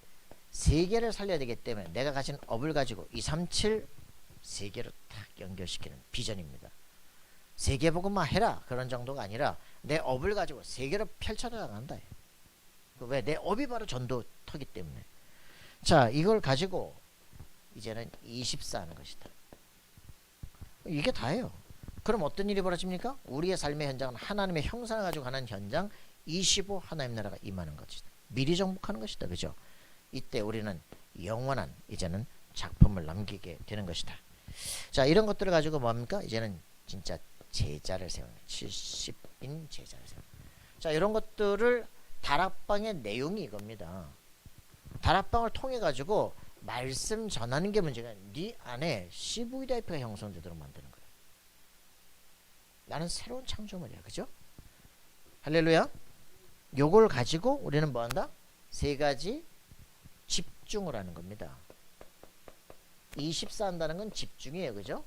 3개를 살려야 되기 때문에 내가 가진 업을 가지고 237 3개로 딱 연결시키는 비전입니다. 세계복음만 해라 그런 정도가 아니라 내 업을 가지고 3개로 펼쳐나간다. 왜? 내 업이 바로 전도터기 때문에. 자, 이걸 가지고 이제는 24 하는 것이다. 이게 다예요. 그럼 어떤 일이 벌어집니까? 우리의 삶의 현장은 하나님의 형상을 가지고 가는 현장, 25 하나님 나라가 임하는 것이다. 미리 정복하는 것이다. 그죠? 이때 우리는 영원한 이제는 작품을 남기게 되는 것이다. 자, 이런 것들을 가지고 뭡니까? 이제는 진짜 제자를 세우는 70인 제자를 세우는. 자, 이런 것들을 다락방의 내용이 이겁니다. 다락방을 통해 가지고 말씀 전하는 게 문제가 네 안에 CVDIP가 형성되도록 만드는 거예요. 나는 새로운 창조물이야. 그죠? 할렐루야. 요걸 가지고 우리는 뭐한다? 3가지 집중을 하는 겁니다. 24 한다는 건 집중이에요. 그죠?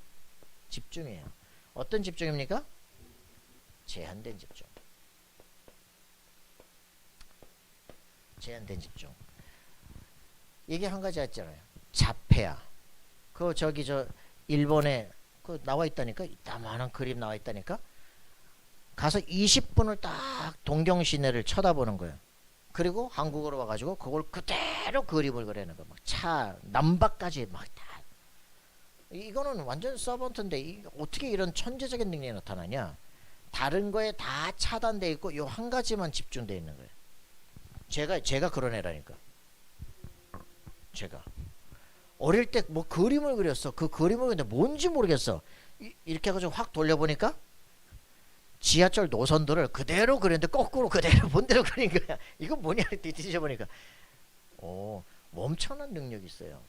집중이에요. 어떤 집중입니까? 제한된 집중. 제한된 집중. 이게 한 가지 했잖아요. 자폐아. 그 저기 저 일본에 그 나와 있다니까. 이따만한 그림 나와 있다니까. 가서 20분을 딱 동경 시내를 쳐다보는 거예요. 그리고 한국으로 와가지고 그걸 그대로 그림을 그리는 거. 막 차 남바까지 막 다. 이거는 완전 서번트인데 어떻게 이런 천재적인 능력이 나타나냐? 다른 거에 다 차단돼 있고 요 한 가지만 집중돼 있는 거예요. 제가 그런 애라니까. 제가 어릴 때 뭐 그림을 그렸어. 그 그림을 그렸는데 뭔지 모르겠어. 이렇게 해가지고 확 돌려보니까 지하철 노선도를 그대로 그렸는데 거꾸로 그대로 본대로 그린 거야. 이거 뭐냐 뒤져보니까 오, 엄청난 능력이 있어요.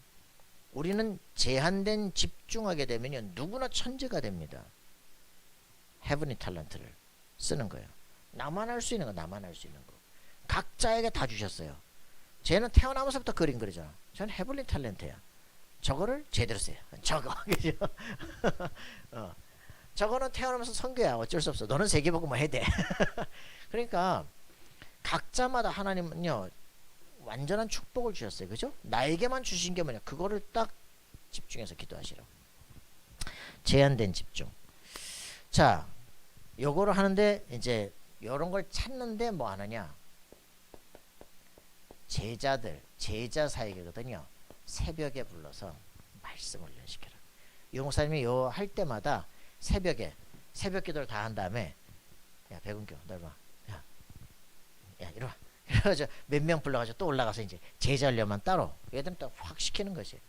우리는 제한된 집중하게 되면요 누구나 천재가 됩니다. 헤븐리 탤런트를 쓰는 거예요. 나만 할 수 있는 거, 나만 할 수 있는 거. 각자에게 다 주셨어요. 쟤는 태어나면서부터 그림 그리잖아. 저는 헤븐리 탤런트야. 저거를 제대로 써요. 저거. 그죠? 저거는 태어나면서 선교야. 어쩔 수 없어. 너는 세계복음 뭐 해야 돼. 그러니까 각자마다 하나님은요 완전한 축복을 주셨어요. 그죠? 나에게만 주신 게 뭐냐? 그거를 딱 집중해서 기도하시라고. 제한된 집중. 자, 요거를 하는데 이제 요런 걸 찾는데 뭐 하느냐? 제자들, 제자 사역이거든요. 새벽에 불러서 말씀을 연시켜라. 요 목사님이 요 할 때마다 새벽에 새벽 기도를 다 한 다음에 야 백운교 너 봐. 야 이리 와. 그래가지고 몇 명 불러가지고 또 올라가서 이제 제자 훈련만 따로 얘들은 또 확 시키는 것이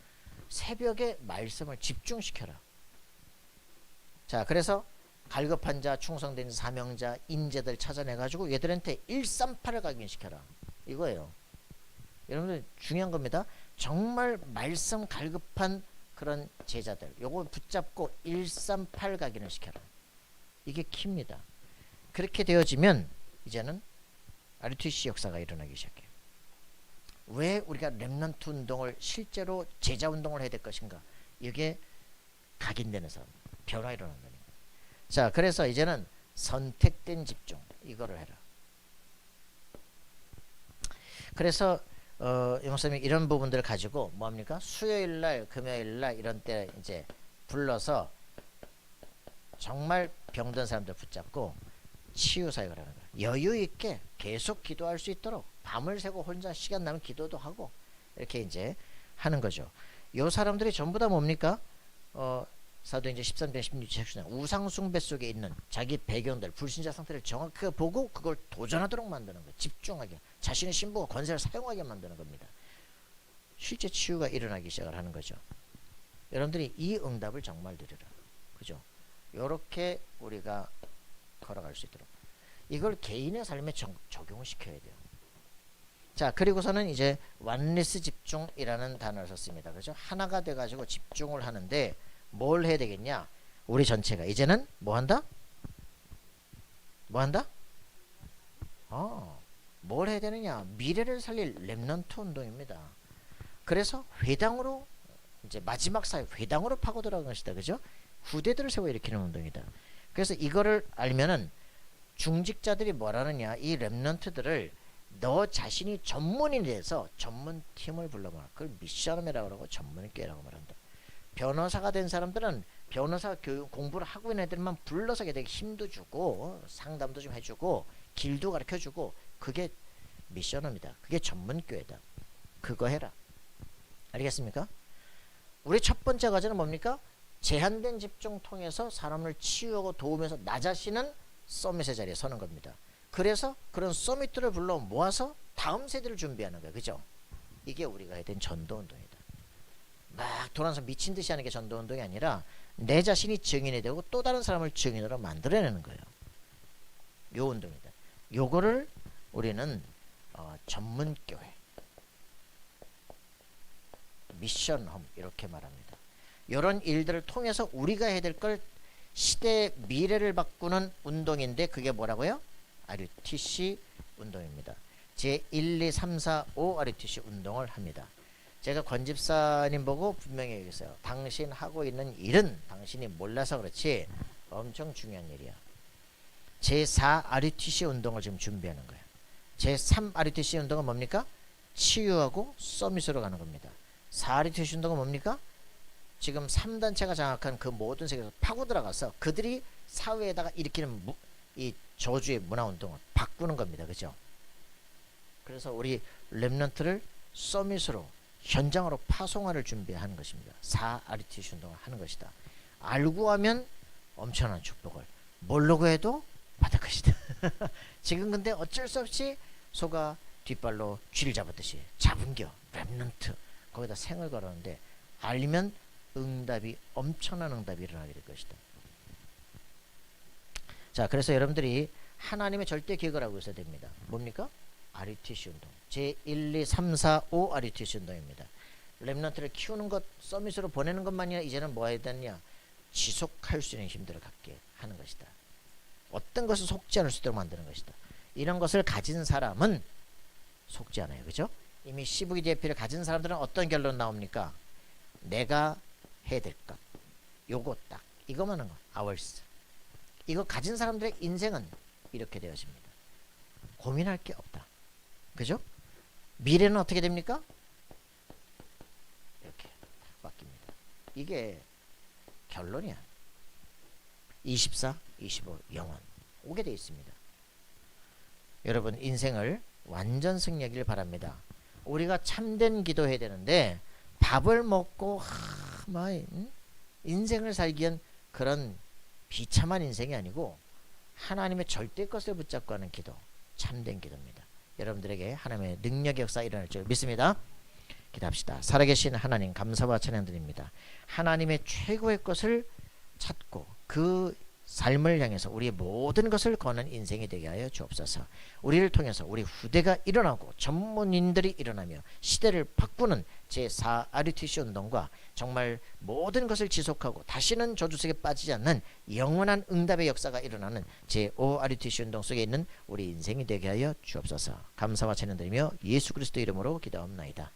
새벽에 말씀을 집중시켜라. 자 그래서 갈급한 자, 충성된 사명자, 인재들 찾아내가지고 얘들한테 138을 각인시켜라. 이거예요. 여러분들 중요한 겁니다. 정말 말씀 갈급한 그런 제자들 요거 붙잡고 138 각인을 시켜라. 이게 키입니다. 그렇게 되어지면 이제는 RTC 역사가 일어나기 시작해요. 왜 우리가 렘넌트 운동을 실제로 제자 운동을 해야 될 것인가? 이게 각인되는 사람 변화 일어난다는 거예요. 자 그래서 이제는 선택된 집중 이거를 해라. 그래서 영사님이 이런 부분들을 가지고 뭐합니까? 수요일날 금요일날 이런 때 이제 불러서 정말 병든 사람들 붙잡고 치유 사역을 하는 거예요. 여유 있게 계속 기도할 수 있도록 밤을 새고 혼자 시간 나면 기도도 하고 이렇게 이제 하는 거죠. 요 사람들이 전부 다 뭡니까? 사도행전 13장 16절 우상 숭배 속에 있는 자기 배경들 불신자 상태를 정확하게 보고 그걸 도전하도록 만드는 거예요. 집중하게 자신의 신부가 권세를 사용하게 만드는 겁니다. 실제 치유가 일어나기 시작을 하는 거죠. 여러분들이 이 응답을 정말 누려라. 그죠? 요렇게 우리가 걸어갈 수 있도록 이걸 개인의 삶에 적용을 시켜야 돼요. 자 그리고서는 이제 완리스 집중이라는 단어를 썼습니다. 그죠? 하나가 돼가지고 집중을 하는데 뭘 해야 되겠냐? 우리 전체가 이제는 뭐 한다? 뭐 한다? 뭘 해야 되느냐? 미래를 살릴 렘넌트 운동입니다. 그래서 회당으로 이제 마지막 사회 회당으로 파고 들어간 것이다. 그죠? 후대들을 세워 일으키는 운동이다. 그래서 이거를 알면은 중직자들이 뭐라느냐? 이 렘넌트들을 너 자신이 전문인이 돼서 전문팀을 불러봐. 그걸 미션이라고 하고 전문교회라고 말한다. 변호사가 된 사람들은 변호사 교육 공부를 하고 있는 애들만 불러서 되게 힘도 주고 상담도 좀 해주고 길도 가르쳐주고 그게 미션입니다. 그게 전문교회다. 그거 해라. 알겠습니까? 우리 첫 번째 과제는 뭡니까? 제한된 집중 통해서 사람을 치유하고 도우면서 나 자신은 서밋의 자리에 서는 겁니다. 그래서 그런 서밋들을 불러 모아서 다음 세대를 준비하는 거예요. 그죠? 이게 우리가 해야 된 전도운동이다. 막 돌아서 미친 듯이 하는 게 전도운동이 아니라 내 자신이 증인이 되고 또 다른 사람을 증인으로 만들어내는 거예요. 요 운동이다. 요거를 우리는 전문교회 미션홈 이렇게 말합니다. 이런 일들을 통해서 우리가 해야 될 걸 시대의 미래를 바꾸는 운동인데 그게 뭐라고요? RUTC 운동입니다. 제 1, 2, 3, 4, 5 RUTC 운동을 합니다. 제가 권 집사님 보고 분명히 얘기했어요. 당신 하고 있는 일은 당신이 몰라서 그렇지 엄청 중요한 일이야. 제4 RUTC 운동을 지금 준비하는 거예요. 제3 RUTC 운동은 뭡니까? 치유하고 서밋으로 가는 겁니다. 4 RUTC 운동은 뭡니까? 지금 3단체가 장악한 그 모든 세계에서 파고 들어가서 그들이 사회에다가 일으키는 이 저주의 문화운동을 바꾸는 겁니다. 그죠? 그래서 우리 렘넌트를 서밋으로 현장으로 파송화를 준비하는 것입니다. 4 RUTC 운동을 하는 것이다. 알고 하면 엄청난 축복을 모르고 해도 받을 것이다. 지금 근데 어쩔 수 없이 소가 뒷발로 쥐를 잡았듯이 잡은겨 렘넌트 거기다 생을 걸었는데 알면 응답이 엄청난 응답이 일어나게 될 것이다. 자 그래서 여러분들이 하나님의 절대 기억을 하고 있어야 됩니다. 뭡니까? RUTC 운동 제 1, 2, 3, 4, 5 RUTC 운동입니다. 렘넌트를 키우는 것 서밋으로 보내는 것만이 아니라 이제는 뭐 해야 되냐 지속할 수 있는 힘들을 갖게 하는 것이다. 어떤 것을 속지 않을 수 있도록 만드는 것이다. 이런 것을 가진 사람은 속지 않아요. 그죠? 이미 CVDF를 가진 사람들은 어떤 결론 나옵니까? 내가 해야 될 것. 요거 딱 이거만 한 거. hours. 이거 가진 사람들의 인생은 이렇게 되어집니다. 고민할 게 없다. 그죠? 미래는 어떻게 됩니까? 이렇게 바뀝니다. 이게 결론이야. 24, 25 영원 오게 되어 있습니다. 여러분 인생을 완전 승리하길 바랍니다. 우리가 참된 기도해야 되는데 밥을 먹고 인생을 살기 위한 그런 비참한 인생이 아니고 하나님의 절대 것을 붙잡고 하는 기도, 참된 기도입니다. 여러분들에게 하나님의 능력의 역사 일어날 줄 믿습니다. 기도합시다. 살아계신 하나님 감사와 찬양드립니다. 하나님의 최고의 것을 찾고 그 삶을 향해서 우리의 모든 것을 거는 인생이 되게 하여 주옵소서. 우리를 통해서 우리 후대가 일어나고 전문인들이 일어나며 시대를 바꾸는 제4 RUTC 운동과 정말 모든 것을 지속하고 다시는 저주 속에 빠지지 않는 영원한 응답의 역사가 일어나는 제5 RUTC 운동 속에 있는 우리 인생이 되게 하여 주옵소서. 감사와 찬양드리며 예수 그리스도 이름으로 기도합나이다.